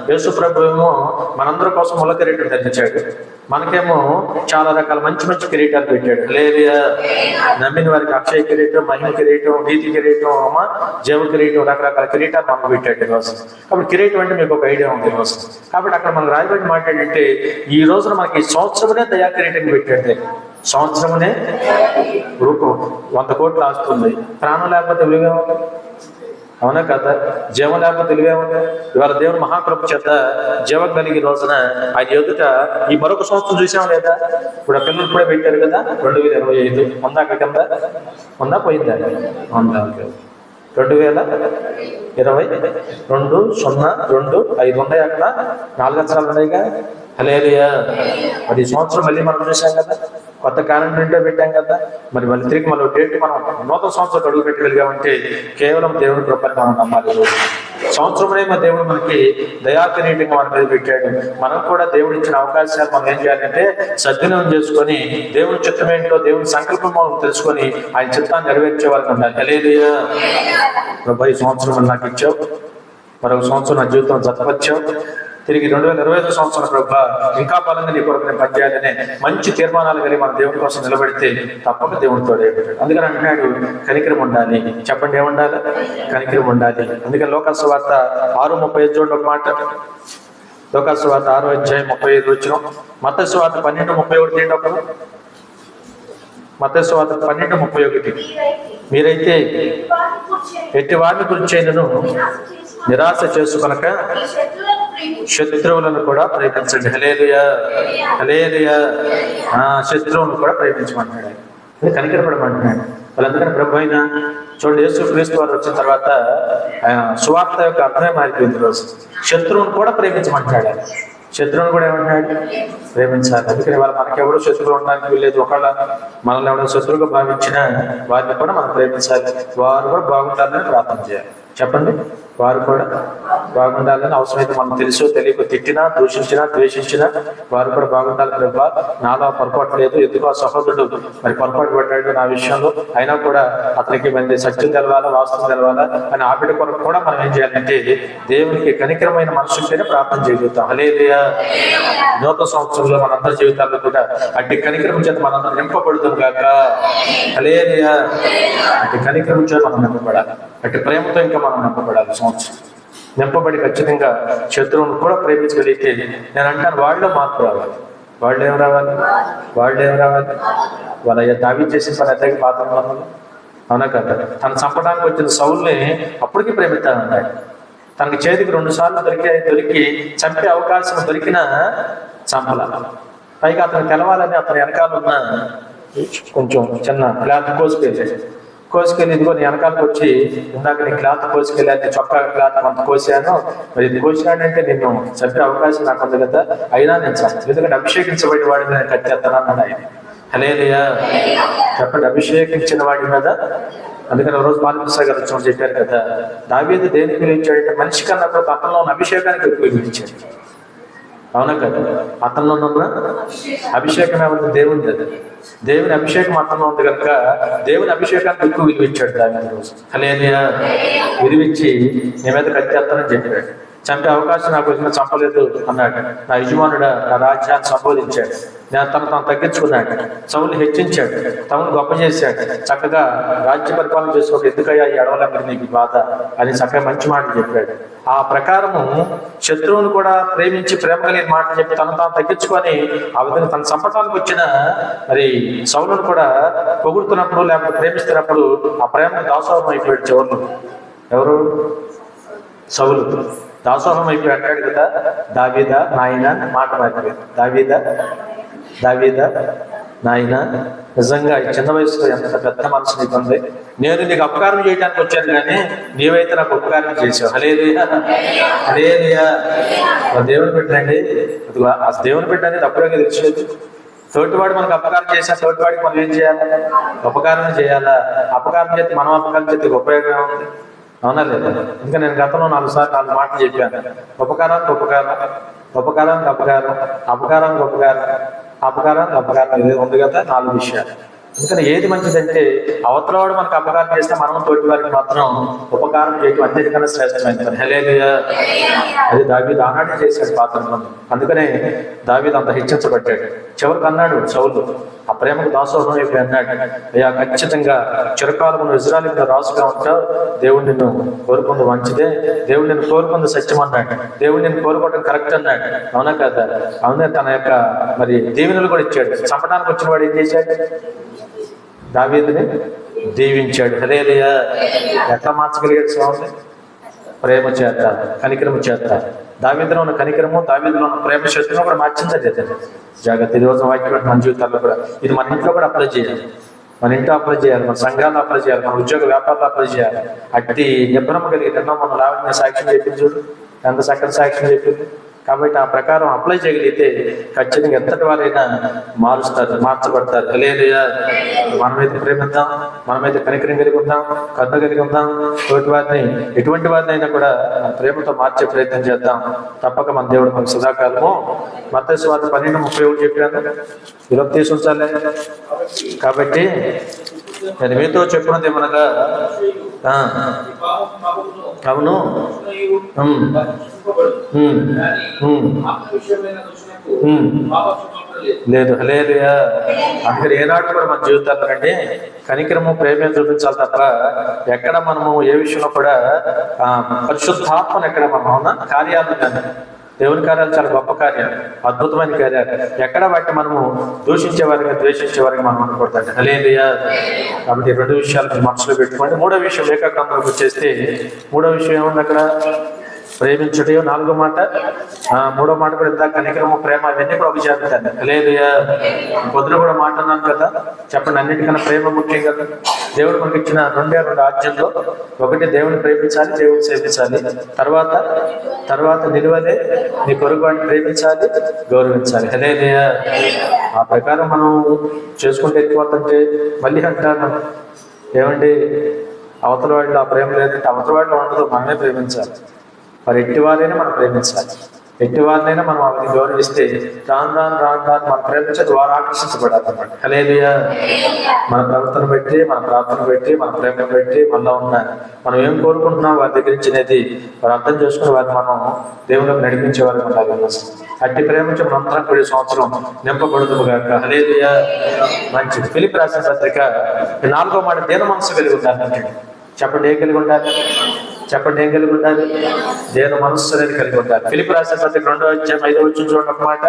యేసు ప్రభు ఏమో మనందరి కోసం ముళ్ళ కిరీటం ధరించాడు, మనకేమో చాలా రకాల మంచి మంచి కిరీటాలు పెట్టాడు. హల్లెలూయా. నమ్మిన వారికి అక్షయ కిరీటం, మహిమ కిరీటం, నీతి కిరీటం, జీవ కిరీటం, రకరకాల కిరీటాలు మనకు పెట్టాడు ఈరోజు. కాబట్టి కిరీటం అంటే మీకు ఒక ఐడియా ఉంది ఈరోజు. కాబట్టి అక్కడ మనకు రాయబడి మాట్లాడంటే ఈ రోజున మనకి ఈ సంవత్సరమునే దయా కిరీటం పెట్టాడు. సంవత్సరమునే రూపం 100 కోట్లు ఆస్తుంది. ప్రాణం లేకపోతే విలువేముంది? అవునా కదా? జీవం లేకపోతే విలువేముంది? ఇవాళ దేవుని మహాకృప చేత జీవం కలిగి రోజున ఆయన ఎదుట ఈ మరొక సంవత్సరం చూసాం లేదా? ఇప్పుడు ఆ పిల్లలు కూడా పెట్టారు కదా, 2025 ఉందా? అక్కడ కింద ఉందా? పోయిందా? ఉందా? 2022 ఉన్నాయి అక్కడ 4 అక్షరాలు ఉన్నాయిగా. హల్లెలూయా. మరి ఈ సంవత్సరం మళ్ళీ మనం చూసాం కదా, కొత్త క్యాలెండర్ పెట్టాం కదా. మరి మళ్ళీ తిరిగి మళ్ళీ డేట్ మనం నూతన సంవత్సరం అడుగు పెట్టగలిగామంటే కేవలం దేవుడి కృపని మనం నమ్మాలి. సంవత్సరమే మా దేవుడు మనకి దయాకరీటిగా మన మీద పెట్టాడు. మనం కూడా దేవుడు ఇచ్చిన అవకాశాలు మనం ఏం చేయాలంటే సద్వినియోగం చేసుకొని దేవుని చిత్తం ఏంటో, దేవుని సంకల్పం మనం తెలుసుకొని ఆయన చిత్తాన్ని నెరవేర్చే వాళ్ళకి ఉండాలి. హల్లెలూయా. ప్రభు ఈ సంవత్సరం నాకు ఇచ్చావు, మరొక సంవత్సరం నా జీవితం జతపరిచావు. తిరిగి 2025 సంవత్సరం ప్రభు ఇంకా బలంగా నీ కొరకు నేను పనిచేయాలనే మంచి తీర్మానాలు కలిగి మన దేవుడి కోసం నిలబడితే తప్పక దేవుడితో ఏర్పడ్డాడు. అందుకని అంటున్నాడు కనికరం ఉండాలి. చెప్పండి, ఏముండాలి? కనికరం ఉండాలి. అందుకని లోకాసు వార్త 6:35 చూడండి ఒక మాట. లోకాసు వార్త 6:35 వచ్చిన మత్తయి వార్త 12:31 ఏంటి ఒకరు? మత్తయి వార్త 12:31 మీరైతే ఎట్టి వారిని గురించి నిరాశ చేసుకొనక శత్రువులను కూడా ప్రేమించండి. హల్లెలూయా. హల్లెలూయా. శత్రువులను కూడా ప్రేమించమంటున్నాడు. అది కనికరపడమంటున్నాడు. వాళ్ళందుకని ప్రభు అయినా చూడండి, యేసు క్రీస్తు వారు వచ్చిన తర్వాత సువార్త యొక్క అర్థమే మారిపోయింది. రోజు శత్రువును కూడా ప్రేమించమంటాడు. శత్రువును కూడా ఏమంటాడు? ప్రేమించాలి. అందుకని వాళ్ళు మనకెవరు శత్రువులు ఉండడానికి వీల్లేదు. ఒకవేళ మనల్ని ఎవరైనా శత్రువుగా భావించినా వారిని కూడా మనం ప్రేమించాలి. వారు కూడా బాగుండాలని ప్రార్థన చేయాలి. చెప్పండి, వారు కూడా బాగుండాలని అవసరమైతే మనం తెలుసో తెలియక తిట్టినా, దూషించినా, ద్వేషించినా వారు కూడా బాగుండాలి. ప్రభా నాలో పొరపాటు లేదు, ఎందుకు ఆ సహోదరుడు మరి పొరపాటు పడ్డాడు నా విషయంలో, అయినా కూడా అతనికి మంది సత్యం తెలవాలా, వాస్తవం తెలవాలా అని ఆ బిడ్డ కొరకు కూడా మనం ఏం చేయాలంటే దేవునికి కనికరమైన మనసుంటేనే ప్రార్థన చేయగలుగుతాం. హల్లెలూయా. నూతన సంవత్సరంలో మనందరి జీవితాల్లో కూడా అట్టి కనికరం చేత మనందరం నింపబడుతాం కాక. హల్లెలూయా. అట్టి కనికరం చేత మనం నింపబడాలి. అట్టి ప్రేమతో ఇంకా మనం నింపబడాలి. సంవత్సరం నింపబడి ఖచ్చితంగా శత్రువును కూడా ప్రేమించగలిగితే నేను అంటాను వాళ్ళు మార్పు రావాలి. వాళ్ళు ఏం రావాలి? వాళ్ళ దావీదు చేసిన పని అతనికి పాత్ర అవునా కదా. తను చంపడానికి వచ్చిన సౌల్ని అప్పటికీ ప్రేమిస్తానన్నాడు. తనకి చేతికి 2 సార్లు దొరికి చంపే అవకాశం దొరికినా చంపల. పైగా అతను తెలవాలని అతని వెనకాల ఉన్న కొంచెం చిన్న క్లాత్ కోసుకెళ్ళి ఇదిగో నీ వెనకాలకు వచ్చి ఇందాక నీ క్లాత్ కోసుకెళ్ళి అంటే చొక్కా క్లాత్ అంత కోసాను, మరి ఇది కోసినాడంటే నిన్ను చంపే అవకాశం నాకు ఉంది కదా, అయినా నేను చంపాను. ఎందుకంటే అభిషేకించబడిన వాడి మీద నేను కట్టేస్తానన్నాడు ఆయన. హల్లెలూయా. చెప్పండి, అభిషేకించిన వాడి మీద. అందుకని రోజు బాలకృష్ణ గారు వచ్చి చెప్పారు కదా, దావీదు దేనికి విలువించాడంటే మనిషి కన్నా కూడా అతనిలో ఉన్న అభిషేకానికి ఎక్కువ విలువించాడు. అవునా కదా. అతనిలో ఉన్న అభిషేకం ఏమంటే దేవుని కదా. దేవుని అభిషేకం అతనిలో ఉంది కనుక దేవుని అభిషేకానికి ఎక్కువ విలువించాడు దావీదు రోజు. హల్లెలూయా. విలువించి నీ మీద కట్టేస్తానని చెప్పాడు. చంపే అవకాశం నాకు వచ్చిన చంపలేదు అన్నాడు. నా యజమానుడు నా రాజ్యాన్ని సంబోధించాడు. నేను తను తగ్గించుకున్నాడు. సౌలుని హెచ్చించాడు, తమను గొప్ప చేశాడు. చక్కగా రాజ్య పరిపాలన చేసుకోక ఎందుకయ్యా ఈ అడవులందరూ నీకు బాధ అని చక్కగా మంచి మాటలు చెప్పాడు. ఆ ప్రకారము శత్రువును కూడా ప్రేమించి ప్రేమ కలిగిన మాట చెప్పి తను తాను తగ్గించుకొని ఆ విధంగా తన చంపటానికి వచ్చిన మరి సౌలును కూడా పొగుడుతున్నప్పుడు లేకపోతే ప్రేమిస్తున్నప్పుడు ఆ ప్రేమ దాసోహం అయిపోయాడు. చివరిలో ఎవరు? సౌలు దాసోహం అయిపోయి అంటాడు కదా, దావీదా నాయన మాట మారిపోయింది. దావీదా నాయన, నిజంగా ఈ చిన్న వయసులో ఎంత పెద్ద మనసు నీకు ఉంది. నేను నీకు అపకారం చేయడానికి వచ్చాను కానీ నీవైతే నాకు ఉపకారం చేసావు. హల్లెలూయా. హల్లెలూయా. దేవుని పెట్టండి, ఆ దేవుని పెట్టండి అప్పుడే తెలిసేది. తోటివాడు మనకు అపకారం చేసా, తోటివాడికి మనం ఏం చేయాలి? ఉపకారం చేయాలా. అపకారం చేస్తే మనం అపకారం చేస్తే ఉపయోగం ఉంది. అవునా లేదా? ఇంకా నేను గతంలో 4 సార్లు 4 మాటలు చెప్పాను. ఉపకారానికి అపకారం ఇది ఉంది కదా, 4 విషయాలు. అందుకని ఏది మంచిదంటే అవతలవాడు మనకు అపకారం చేస్తే మనం తోటి వారికి మాత్రం ఉపకారం చేయడం అన్నిటికన్నా శ్రేష్టమైంది. హల్లెలూయా. అది దావీదు ఆనాడే చేశాడు పాత్రలో. అందుకనే దావీదు అంత హెచ్చించబడ్డాడు. చివరికి అన్నాడు సౌలు, ఆ ప్రేమకు దాసోహం అయిపోయి అన్నాడు, అయ్యా ఖచ్చితంగా చిరకాలమును ఇశ్రాయేలు రాజుగా ఉంటావు, దేవుడు నిన్ను కోరుకుంది మంచిదే, దేవుడు నిన్ను కోరుకుంది సత్యం అన్నాడు, దేవుడు నిన్ను కోరుకోవడం కరెక్ట్ అన్నాడు. అవునా కదా. అవునే. తన యొక్క మరి దీవెనలు కూడా ఇచ్చాడు. చంపడానికి వచ్చిన వాడు ఏం చేశాడు? దావీదుని దీవించాడు. హల్లెలూయా. ఎట్లా మార్చగలిగాడు స్వామి? ప్రేమ చేత, కనికరము చేత. దావీదులో ఉన్న కనికరము, దావీదులో ఉన్న ప్రేమ శక్తిని కూడా మార్చింది. జాగ్రత్త. ఈ రోజు వాక్యం మన జీవితాల్లో కూడా ఇది మన ఇంట్లో కూడా అప్లై చేయాలి. మన ఇంట్లో అప్లై చేయాలి, మన సంఘాలు అప్లై చేయాలి, మన ఉద్యోగ వ్యాపారాలు అప్లై చేయాలి. అట్టి నిబ్బరం కలిగి తిన్నాం. మన లావణ్య సాక్ష్యం చెప్పింది చూడు, ఎంత చక్కటి సాక్ష్యం చెప్పింది. కాబట్టి ఆ ప్రకారం అప్లై చేయగలిగితే ఖచ్చితంగా ఎంతటి వారైనా మార్చబడతారు. హల్లెలూయా. మనమైతే ప్రేమిద్దాం, మనమైతే కనికరం కలిగి ఉందాం, కరుణ కలిగి ఉందాం. తోటి వారిని, ఎటువంటి వారిని అయినా కూడా ప్రేమతో మార్చే ప్రయత్నం చేద్దాం. తప్పక మన దేవుడు మనకు సదాకాలము. మత్తయి సువార్త 12:31 చెప్పాను, ఇలా తీసుంచాలి. కాబట్టి నేను మీతో చెప్పినది ఏమనగా, అవును లేదు. హల్లెలూయా. అందుకని ఏనాడు కూడా మన జీవితాల్లో అంటే కనికరము, ప్రేమే చూపించాలి తప్ప ఎక్కడ మనము ఏ విషయంలో కూడా పరిశుద్ధాత్మను ఎక్కడ మనం కార్యాలను కానీ, దేవుని కార్యాలు చాలా గొప్ప కార్యాలు, అద్భుతమైన కార్యాలు, ఎక్కడ వాటిని మనము దూషించే వారిగా, ద్వేషించే వారిగా మనం అనకూడదు. హల్లెలూయా. కాబట్టి 2 విషయాలు మనసులో పెట్టుకోండి. 3వ విషయం ఏకాగ్రంలోకి వచ్చేస్తే, 3వ విషయం ఏముంది అక్కడ? ప్రేమించుట. 4వ మాట, 3వ మాట కూడా ఇంత కనికరము, ప్రేమ, ఇవన్నీ కూడా ఒక జాబితాను. హల్లెలూయా. పొద్దున కూడా మాట అన్నాను కదా, చెప్పండి, అన్నిటికన్నా ప్రేమ ముఖ్యం కదా. దేవుడు మనకి ఇచ్చిన 2 ఆజ్ఞల్లో, ఒకటి దేవుని ప్రేమించాలి, దేవుని సేవించాలి. తర్వాత నిలువలే నీ పొరుగు వాడిని ప్రేమించాలి, గౌరవించాలి. హల్లెలూయా. ఆ ప్రకారం మనం చేసుకుంటే ఎక్కువ అంటే మళ్ళీ అంటారు ఏమండి, అవతల వాళ్ళు ఆ ప్రేమ లేదంటే అవతల వాళ్ళు ఉండదు, మనమే ప్రేమించాలి. మరి ఎట్టివారైనా మనం ప్రేమించాలి. ఎట్టివారినైనా మనం అవన్నీ గౌరవిస్తే రాను మనం ప్రేమించేది వారు ఆకర్షించబడాలి అన్నమాట. హల్లెలూయా. మన ప్రవర్తన బట్టి, మన ప్రార్థన బట్టి, మన ప్రేమ బట్టి, మనలో ఉన్న మనం ఏం కోరుకుంటున్నాం వారి దగ్గర నుంచినేది వారు అర్థం చేసుకుని వారిని మనం దేవుళ్ళకి నడిపించే వారికి ఉండాలి. అట్టి ప్రేమించి మనంతరం కూడా సంవత్సరం నింపబడుతుంది కాక. హల్లెలూయా. మంచిది. ఫిలిప్పీ రాసిన పత్రిక 4వ మాట, దీన మనసు కలిగి ఉండాలి. చెప్పండి, ఏం కలిగి ఉండాలి? చెప్పండి, ఏం కలిగి ఉండాలి? దేని మనస్సు అనేది కలిగి ఉండాలి. ఫిలిప్పీ రాసిన పత్రిక 2:5 చూడండి ఒక మాట.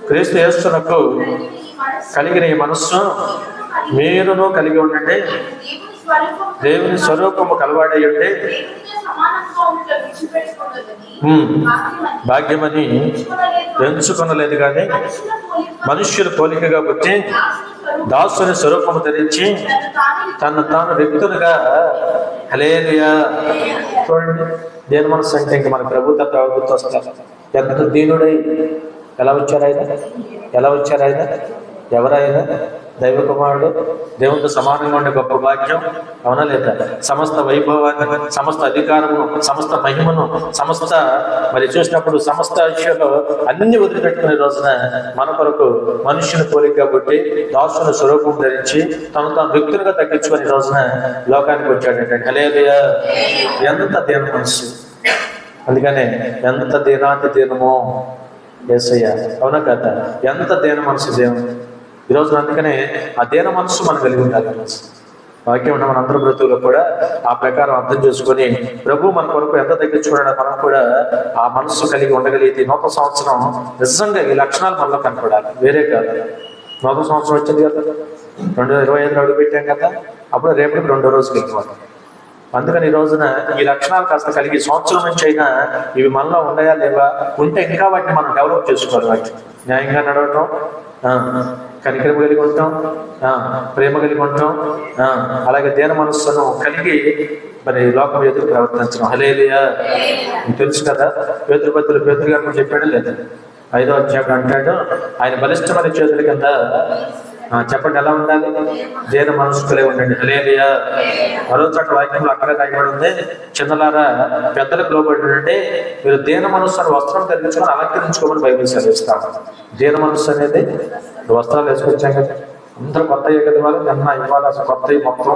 క్రీస్తు యేసునకు కలిగిన ఈ మనస్సు మీరును కలిగి ఉండండి, దేవుని స్వరూపము కలవాడై ఉంటే భాగ్యమని ఎంచుకొనలేదు కానీ మనుష్యుల పోలికగా పుట్టి దాసుని స్వరూపము ధరించి తను తాను వ్యక్తులుగా. హల్లెలూయా. చూడండి, దేని మనసు అంటే ఇంక మన ప్రభుత్వం వస్తారు. ఎంత దీనుడై ఎలా వచ్చారాయన? ఎవరైనా దైవ కుమారుడు, దేవునితో సమానంగా ఉండే గొప్ప భాగ్యం, అవునా లేదా? సమస్త వైభవాన్ని, సమస్త అధికారమును, సమస్త మహిమను, సమస్త మరి చూసినప్పుడు సమస్త విషయంలో అన్ని వదిలిపెట్టుకునే రోజున మన కొరకు మనుష్యుని పోలిక కాబట్టి దాసుని స్వరూపం ధరించి తను తాను వ్యక్తులుగా తగ్గించుకునే రోజున లోకానికి వచ్చాడంటే. హల్లెలూయా. ఎంత దీన మనసు! అందుకనే ఎంత దీనాతి దీనమో యేసయ్య, అవునా కదా? ఎంత దీన మనసు దేవుడు ఈరోజు. అందుకనే ఆ దీన మనసు మనం కలిగి ఉండాలి. వాక్యం ఉన్న మనందరూ బ్రతుకులో కూడా ఆ ప్రకారం అర్థం చేసుకొని ప్రభు మన కొరకు ఎంత తగ్గించుకున్నాడో మనం కూడా ఆ మనస్సు కలిగి ఉండగలిగితే నూతన సంవత్సరం నిజంగా ఈ లక్షణాలు మనలో కనపడాలి, వేరే కాదు. నూతన సంవత్సరం వచ్చింది కదా, 2025 అడుగు పెట్టాం కదా, అప్పుడు రేపటికి 2వ రోజుకి వెళ్ళిపోతాం. అందుకని ఈ రోజున ఈ లక్షణాలు కాస్త కలిగి సంవత్సరం నుంచి అయినా ఇవి మనలో ఉన్నాయా లేవా, ఉంటే ఇంకా వాటిని మనం డెవలప్ చేసుకోవాలి. వాటిని న్యాయంగా నడవటం, కనికరం కలిగి ఉంటాం, ప్రేమ కలిగి ఉంటాం, అలాగే దేన మనస్సును కలిగి మరి లోకం ఎదురు ప్రవర్తించడం. హల్లెలూయా. తెలుసు కదా, పేతురు గారు చెప్పాడు లేదా? 5వ అధ్యాయం అంటాడు, ఆయన బలిష్టమైన చేతుల కింద చెప్పండి ఎలా ఉండాలి? దేన మనస్సులే ఉండండి. హల్లెలూయా. మరో చోట వాక్యంలో అక్కడ రాయబడి ఉంది, చిన్నలారా పెద్దలకు లోబడి ఉండండి, మీరు దేన మనస్సును వస్త్రం ధరించుకొని అలంకరించుకోమని బైబిల్ సెలవిస్తాము. దేన మనస్సు అనేది వస్త్రాలు వేసుకొచ్చాం కదా, అందరూ కొత్త కదా, వాళ్ళు నిన్న ఇవాళ అసలు కొత్త మొత్తం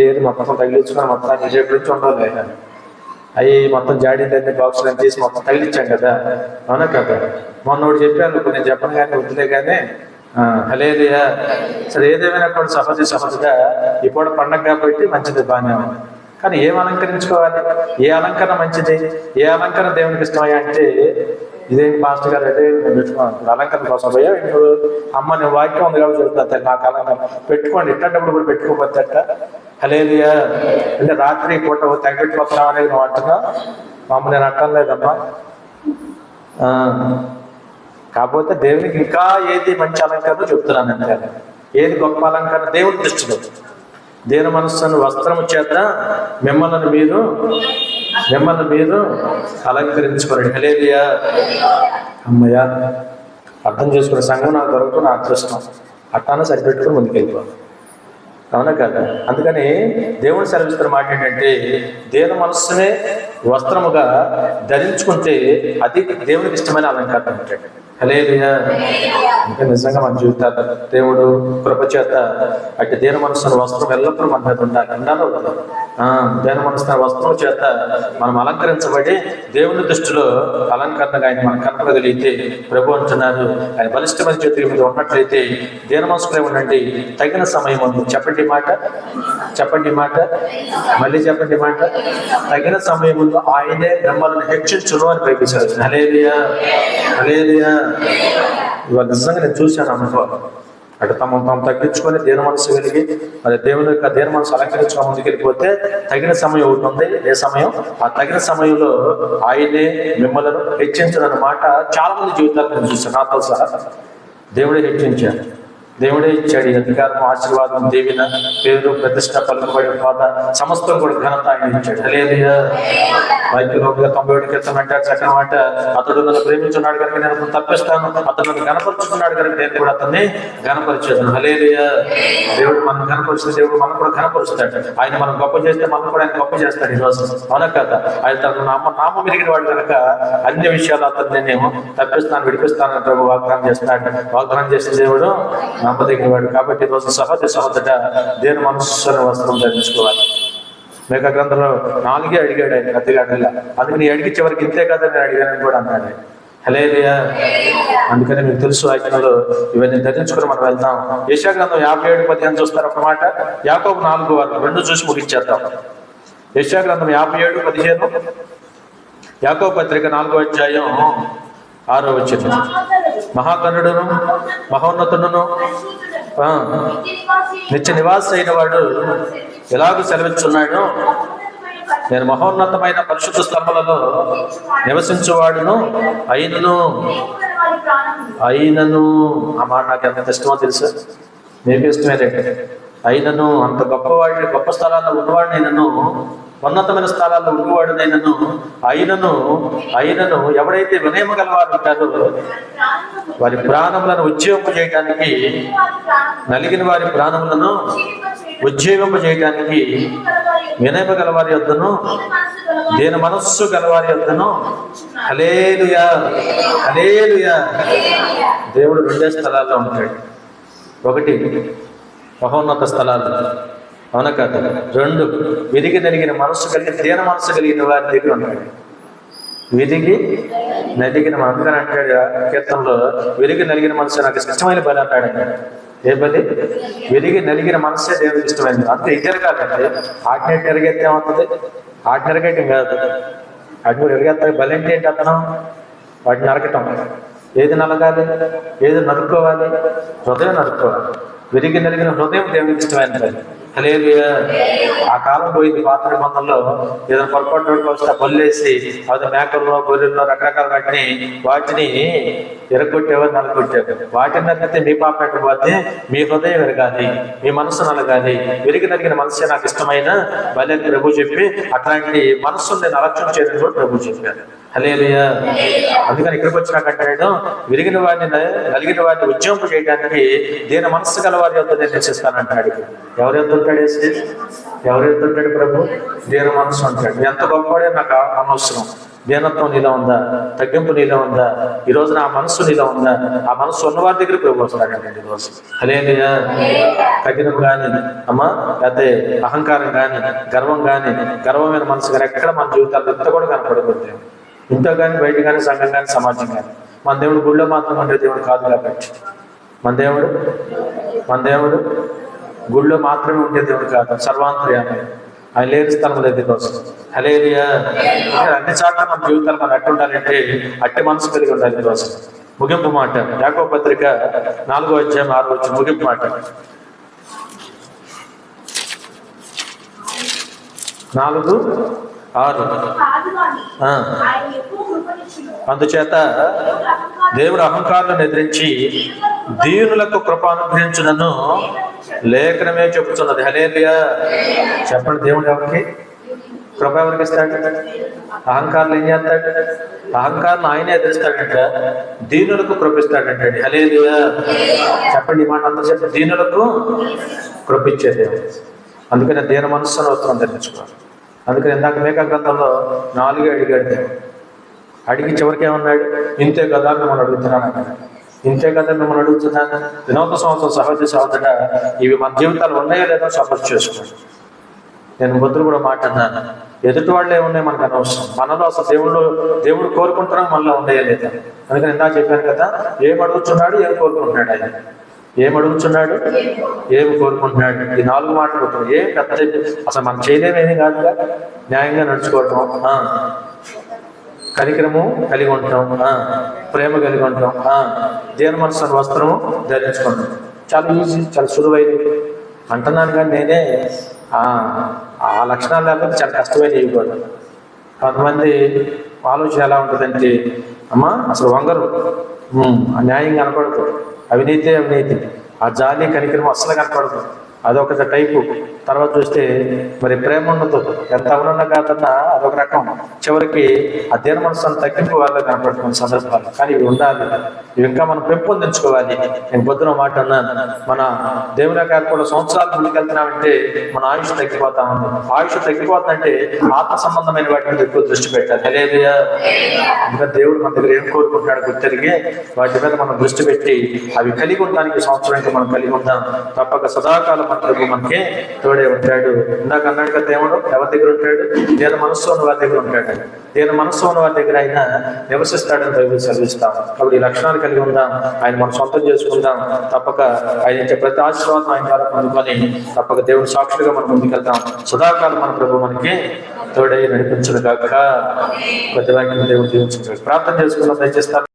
ఏది మొత్తం తగిలించుకొని మొత్తం విజయ గురించి ఉండాలి. అవి మొత్తం జాడీలన్నీ బాక్సులు తీసి మొత్తం తగిలించాం కదా, అవునా కదా? మొన్నోడు చెప్పాను, నేను చెప్పను కానీ వద్దులే కానీ. హల్లెలూయా. సరే, ఏదేమైనా కూడా సహజగా ఇప్పుడు పండగ కాబట్టి మంచిది, బాగానే ఉంది. కానీ ఏం అలంకరించుకోవాలి? ఏ అలంకరణ మంచిది? ఏ అలంకరణ దేవునికి ఇష్టమయ్యా అంటే, ఇదేంటి మాస్టర్ గారు అయితే పెట్టుకోవాలి అలంకరణ కోసం పోయా ఇప్పుడు అమ్మ నేను వాక్యం ఉంది కాబట్టి చెప్తాను, నాకు అలంకరణ పెట్టుకోండి, ఇట్టప్పుడు కూడా పెట్టుకోకపోతే అట్ట. హల్లెలూయా. అంటే రాత్రి పూట తగ్గట్టుకోతున్నాం అనేది నువ్వు అంటున్నా, మమ్మల్ని నేను అట్టం లేదమ్మా. కాకపోతే దేవునికి ఇంకా ఏది మంచి అలంకరణ చెప్తున్నాను అంతే. ఏది గొప్ప అలంకరణ? దేవుని దృష్టిలో దీన మనస్సును వస్త్రము చేత మిమ్మల్ని మీరు అలంకరించుకోండి. హల్లెలూయా. అమ్మయ్య, అర్థం చేసుకునే సంఘం నాకు దొరకదు, నా అదృష్టం. అట్టాన సరిపెట్టుకుని ముందుకెళ్ళిపోవాలి. అవునా కదా? అందుకని దేవుని సెలవిస్తున్న మాట ఏంటంటే, దీన మనస్సునే వస్త్రముగా ధరించుకుంటే అది దేవునికి ఇష్టమైన అలంకరణ ఉంటాడు. హల్లెలూయా. ఇంకా నిజంగా మన జీవితాలు దేవుడు కృపచేత అట్టి దీన మనస్సున్న వస్త్రం ఎల్లప్పుడూ మన మీద ఉండాలి. దీన మనస్సున్న వస్త్రం చేత మనం అలంకరించబడి దేవుని దృష్టిలో అలంకరణగా ఆయన మనం కనపడగలిగితే, ప్రభు అంటున్నారు, ఆయన బలిష్టమైన చేతుల మీద ఉన్నట్లయితే దీన మనస్సులో ఉండండి. తగిన సమయం ఉంది. చెప్పండి మాట, మళ్ళీ చెప్పండి మాట. తగిన సమయం ముందు ఆయనే మిమ్మల్ని హెచ్చించును అని ప్రకటించారు. హల్లెలూయా, హల్లెలూయా. ఇవాళ నిజంగా నేను చూశాను అనుభవం. అటు తాము తగ్గించుకొని దీన మనసు కలిగి మరి దేవుని యొక్క దీన మనసు అలంకరించుకొని ముందుకెళ్ళిపోతే తగిన సమయం ఒకటి ఉంది. ఏ సమయం? ఆ తగిన సమయంలో ఆయనే మిమ్మల్ని హెచ్చించడం మాట చాలా మంది జీవితాలు నేను చూశాను. నాతో సహా దేవుడే హెచ్చించాడు. దేవుడే ఇచ్చాడు ఈ అధికారం, ఆశీర్వాదం, దీవెన, పేరు, ప్రతిష్ట, పలుకుబడి, హోదా, సమస్తం కూడా ఘనత ఆయన ఇచ్చాడు. హల్లెలూయా. బైబిల్లో 91 కీర్తన అంటాడు, చక్కని మాట, అతడు నన్ను ప్రేమించున్నాడు కనుక నేను అతను తప్పిస్తాను, అతడు నన్ను గణపరుచుకున్నాడు కనుక నేను కూడా అతన్ని గణపరిచేదాను. హల్లెలూయా. దేవుడు మనం గణపరిస్తే దేవుడు మనం కూడా గణపరుస్తాడు. ఆయన మనం గొప్ప చేస్తే మనం కూడా ఆయన గొప్ప చేస్తాడు. ఈరోజు అవునా కదా? ఆయన తన నామం ఎరిగిన వాడు కనుక అన్ని విషయాలు అతన్ని నేను తప్పిస్తాను, విడిపిస్తాను ప్రభు వాగ్దానం చేస్తాడు. వాగ్దానం చేసిన దేవుడు నమ్మదగిన వాడు. కాబట్టి ఈరోజు సహోదర దీన మనస్సును వస్త్రం ధరించుకోవాలి. మేక గ్రంథంలో 4 అడిగాడు ఆయన, అతిగా అడగల. అందుకు నీ అడిగి చివరికి ఇంతే కదా నేను అడిగానని కూడా అన్నాడు. హల్లెలూయా. అందుకని మీకు తెలుసు వాక్యంలో ఇవన్నీ ధరించుకుని మనం వెళ్తాం. యెషయా గ్రంథం 57:15 చూస్తారు ఒక మాట. యాకోబు 4:2 చూసి ముగించేద్దాం. యెషయా గ్రంథం 57:15, యాకోబు పత్రిక 4వ అధ్యాయం 6వ వచనం. మహాగణుడును మహోన్నతుడును నిత్య నివాసి అయిన వాడు ఎలాగూ సెలవిస్తున్నాడు, నేను మహోన్నతమైన పరిశుద్ధ స్థలములలో నివసించువాడును అయినను. ఆ మాట నాకు ఎంత ఇష్టమో తెలుసు, మీకు ఇష్టమే. అయినను అంత గొప్పవాడిని, గొప్ప స్థలాల్లో ఉన్నవాడినైనను, ఉన్నతమైన స్థలాల్లో ఉన్నవాడినైనను, అయినను ఎవరైతే వినయము గలవారు ఉంటారో వారి ప్రాణములను ఉజ్జీవింపజేయడానికి, నలిగిన వారి ప్రాణములను ఉజ్జీవింపజేయడానికి వినయము గలవారి యొద్దను, దీన మనస్సు గలవారి యొద్దను. హల్లెలూయా, హల్లెలూయా. దేవుడు 2 స్థలాల్లో ఉంటాడు. 1 మహోన్నత స్థలాలు, అవునా కదా? 2 విరిగి నలిగిన మనస్సు కలిగి దీన మనస్సు కలిగిన వారి దగ్గర ఉన్నాడు. విరిగి నలిగిన అందుకని అంటాడు కీర్తనలో, విరిగి నలిగిన మనసు నాకు ఇష్టమైన బలి అంటాడు. ఏ బలి? విరిగి నలిగిన మనస్సే దేవుడికి ఇష్టమైంది. అంతే ఇద్దరు కాదంటే ఆజ్ఞ ఎరగైతే ఏమవుతుంది? ఆజ్ఞ ఎరగటం కాదు, ఆజ్ఞ ఎరగేస్తాయి. బలి అంటే ఏంటి? అతను వాటిని నరకటం. ఏది నలగాలి? ఏది నరుక్కోవాలి? హృదయం నరుక్కోవాలి. విరిగి నలిగిన హృదయం దేవుడికి ఇష్టమైన బలి. హల్లెలూయా. ఆ కాలం పోయింది. పాత నిబంధనలో ఏదైనా పొరపాటు వస్తే బొల్లేసి అది మేకల్లో, గొర్రెల్లో, రకరకాల వాటిని ఎరగొట్టేవారు, నలగొట్టేవారు. వాటిని నరిగితే మీ పాప పోతే మీ హృదయం ఎరగాలి, మీ మనస్సు నలగాలి. విరిగి నలిగిన మనసే నాకు ఇష్టమైన బలి అని ప్రభు చెప్పి, అట్లాంటి మనస్సును నేను అలక్ష్యం చేయడం కూడా ప్రభు చెప్పారు. హల్లెలూయా. అందుకని ఇక్కడికి వచ్చినాకంటాడు, విరిగిన వాడిని, నలిగిన వాడిని ఉజ్జీవింప చేయడానికి దీన మనస్సు గల వారి యొద్ద నేను నివసిస్తానంటాడు. ఎవరి యొద్ద ఉంటాడు? ఎవరి యొద్ద ఉంటాడు ప్రభు? దీన మనస్సు అంటాడు. ఎంత గొప్పవాడే నాకు అనవసరం. దీనత్వం నీలో ఉందా? తగ్గింపు నీలో ఉందా? ఈ రోజు నా మనస్సు నీలో ఉందా? ఆ మనస్సు ఉన్నవారి దగ్గర ప్రభు వస్తాడండి ఈరోజు. హల్లెలూయా. తగ్గినం కానీ అమ్మా, లేకపోతే అహంకారం కానీ, గర్వం కానీ, గర్వమైన మనసు కానీ ఎక్కడ మన జీవితాల్లో ఇంత కూడా కనపడకూడదు. ఇంట్లో కానీ, బయట కానీ, సంఘం కానీ, సమాజం కానీ. మన దేవుడు గుళ్ళో మాత్రం ఉండే దేవుడు కాదు కాబట్టి, మన దేవుడు గుళ్ళో మాత్రమే ఉండే దేవుడు కాదు, సర్వాంతర్యామి. ఆయన లేని స్థలం లేదు కోసం. హల్లెలూయా. అన్ని చోట్ల మన జీవితాలు మనం ఎట్టు ఉండాలంటే అట్టి మనసు కలిగి ఉండాలి కోసం. ముగింపు మాట, యాకోబు పత్రిక 4వ అధ్యాయం 6వ వచనం. ముగింపు మాట 4:6. అందుచేత దేవుడు అహంకారులను ఎదిరించి దీనులకు కృప అనుగ్రహించునను లేఖనమే చెబుతున్నది. హల్లెలూయా. చెప్పండి, దేవుడు ఎవరికి కృప ఎవరికి ఇస్తాడు? అహంకారులు ఏం చేస్తాడు? అహంకారులు ఆయనే ఎదిరిస్తాడంట, దీనులకు కృపిస్తాడంటే. హల్లెలూయా. చెప్పండి, ఈ మాట అందరూ చెప్పండి. దీనులకు కృపించేది. అందుకని దీన మనస్సును వస్త్రం ధరించుకోవాలి. అందుకని ఇందాక మేకా గ్రంథంలో 4 అడిగాడు. అడిగి చివరికి ఏమన్నాడు? ఇంతే కదా మిమ్మల్ని అడుగుతున్నాను అన్నాడు. ఇంతే కదా మిమ్మల్ని అడుగుతున్నాను. వినోద సంవత్సరం సహజ సహజట ఇవి మన జీవితాలు ఉన్నాయో లేదో సపోర్ట్ చేసుకోండి. నేను బుద్ధులు కూడా మాట్లాడినాను, ఎదుటి వాళ్ళు ఏమున్నాయి మనకు అనవసరం. మనలో అసలు దేవుడు కోరుకుంటున్నా మనలో ఉన్నాయో లేదా. అందుకని ఇందా చెప్పాను కదా, ఏం అడుగుతున్నాడు, ఏం కోరుకుంటున్నాడు. ఆయన ఏం అడుగుతున్నాడు, ఏమి కోరుకుంటున్నాడు. ఈ 4 మాటలు ఏం పెద్ద అసలు మనం చేయలేమేమీ కాదుగా. న్యాయంగా నడుచుకోవటం, కనికరము కలిగి ఉంటాం, ప్రేమ కలిగి ఉంటాం, దీన మనస్సు వస్త్రము ధరించుకుంటాం. చాలా ఈజీ, చాలా సులువైనవి అంటున్నాను. కానీ నేనే ఆ లక్షణాలు లేకపోతే చాలా కష్టమైనవి కూడా. కొంతమంది ఆలోచన ఎలా ఉంటుందంటే, అమ్మా అసలు వంగరు, న్యాయం కనపడదు, అవినీతి, ఆ జాలి కనికరం అస్సలు కనపడదు, అదొక టైపు. తర్వాత చూస్తే మరి ప్రేమ ఉండదు, ఎంత అవునన్నా కాదన్నా అదొక రకం. చివరికి ఆ దీన మనస్సును తగ్గింపు వాళ్ళు కనపడుతున్న సందర్భాలు. కానీ ఇవి ఉండాలి, ఇవి ఇంకా మనం పెంపొందించుకోవాలి. నేను పొద్దున మాట అన్నాను, మన దేవుని గారు కూడా సంవత్సరాలు ముందుకెళ్తున్నామంటే మన ఆయుష్ తగ్గిపోతా ఉంది. ఆయుష్ తగ్గిపోతుందంటే ఆత్మ సంబంధమైన వాటి మీద ఎక్కువ దృష్టి పెట్టాలి. హల్లెలూయా. ఇంకా దేవుడు మన దగ్గర ఏం కోరుకుంటున్నాడు గుర్తెరిగి వాటి మీద మనం దృష్టి పెట్టి అవి కలిగి ఉండడానికి సంవత్సరం ఇంకా మనం కలిగి ఉంటాం. తప్పక సదాకాలం మనకి తోడే ఉంటాడు. ఇందాక అన్నాడు కదా, దేవుడు ఎవరి దగ్గర ఉంటాడు? దీన మనస్సు ఉన్న వారి దగ్గర ఉంటాడు. దీన మనస్సు ఉన్న వారి దగ్గర ఆయన నివసిస్తాడని బైబిల్ చదివిస్తాం. కాబట్టి ఈ లక్షణాలు కలిగి ఉందాం, ఆయన మనం సొంతం చేసుకుందాం. తప్పక ఆయన ఇచ్చే ప్రతి ఆశీర్వాదం ఆయన ద్వారా పొందుకొని తప్పక దేవుడు సాక్షులుగా మనం ముందుకెళ్తాం. సదాకాలం మన ప్రభు మనకి తోడై నడిపించను గాక. ప్రతి వాక్యం దేవుడు దీవించు. ప్రార్థన చేసుకున్నాం. దయచేస్తారు.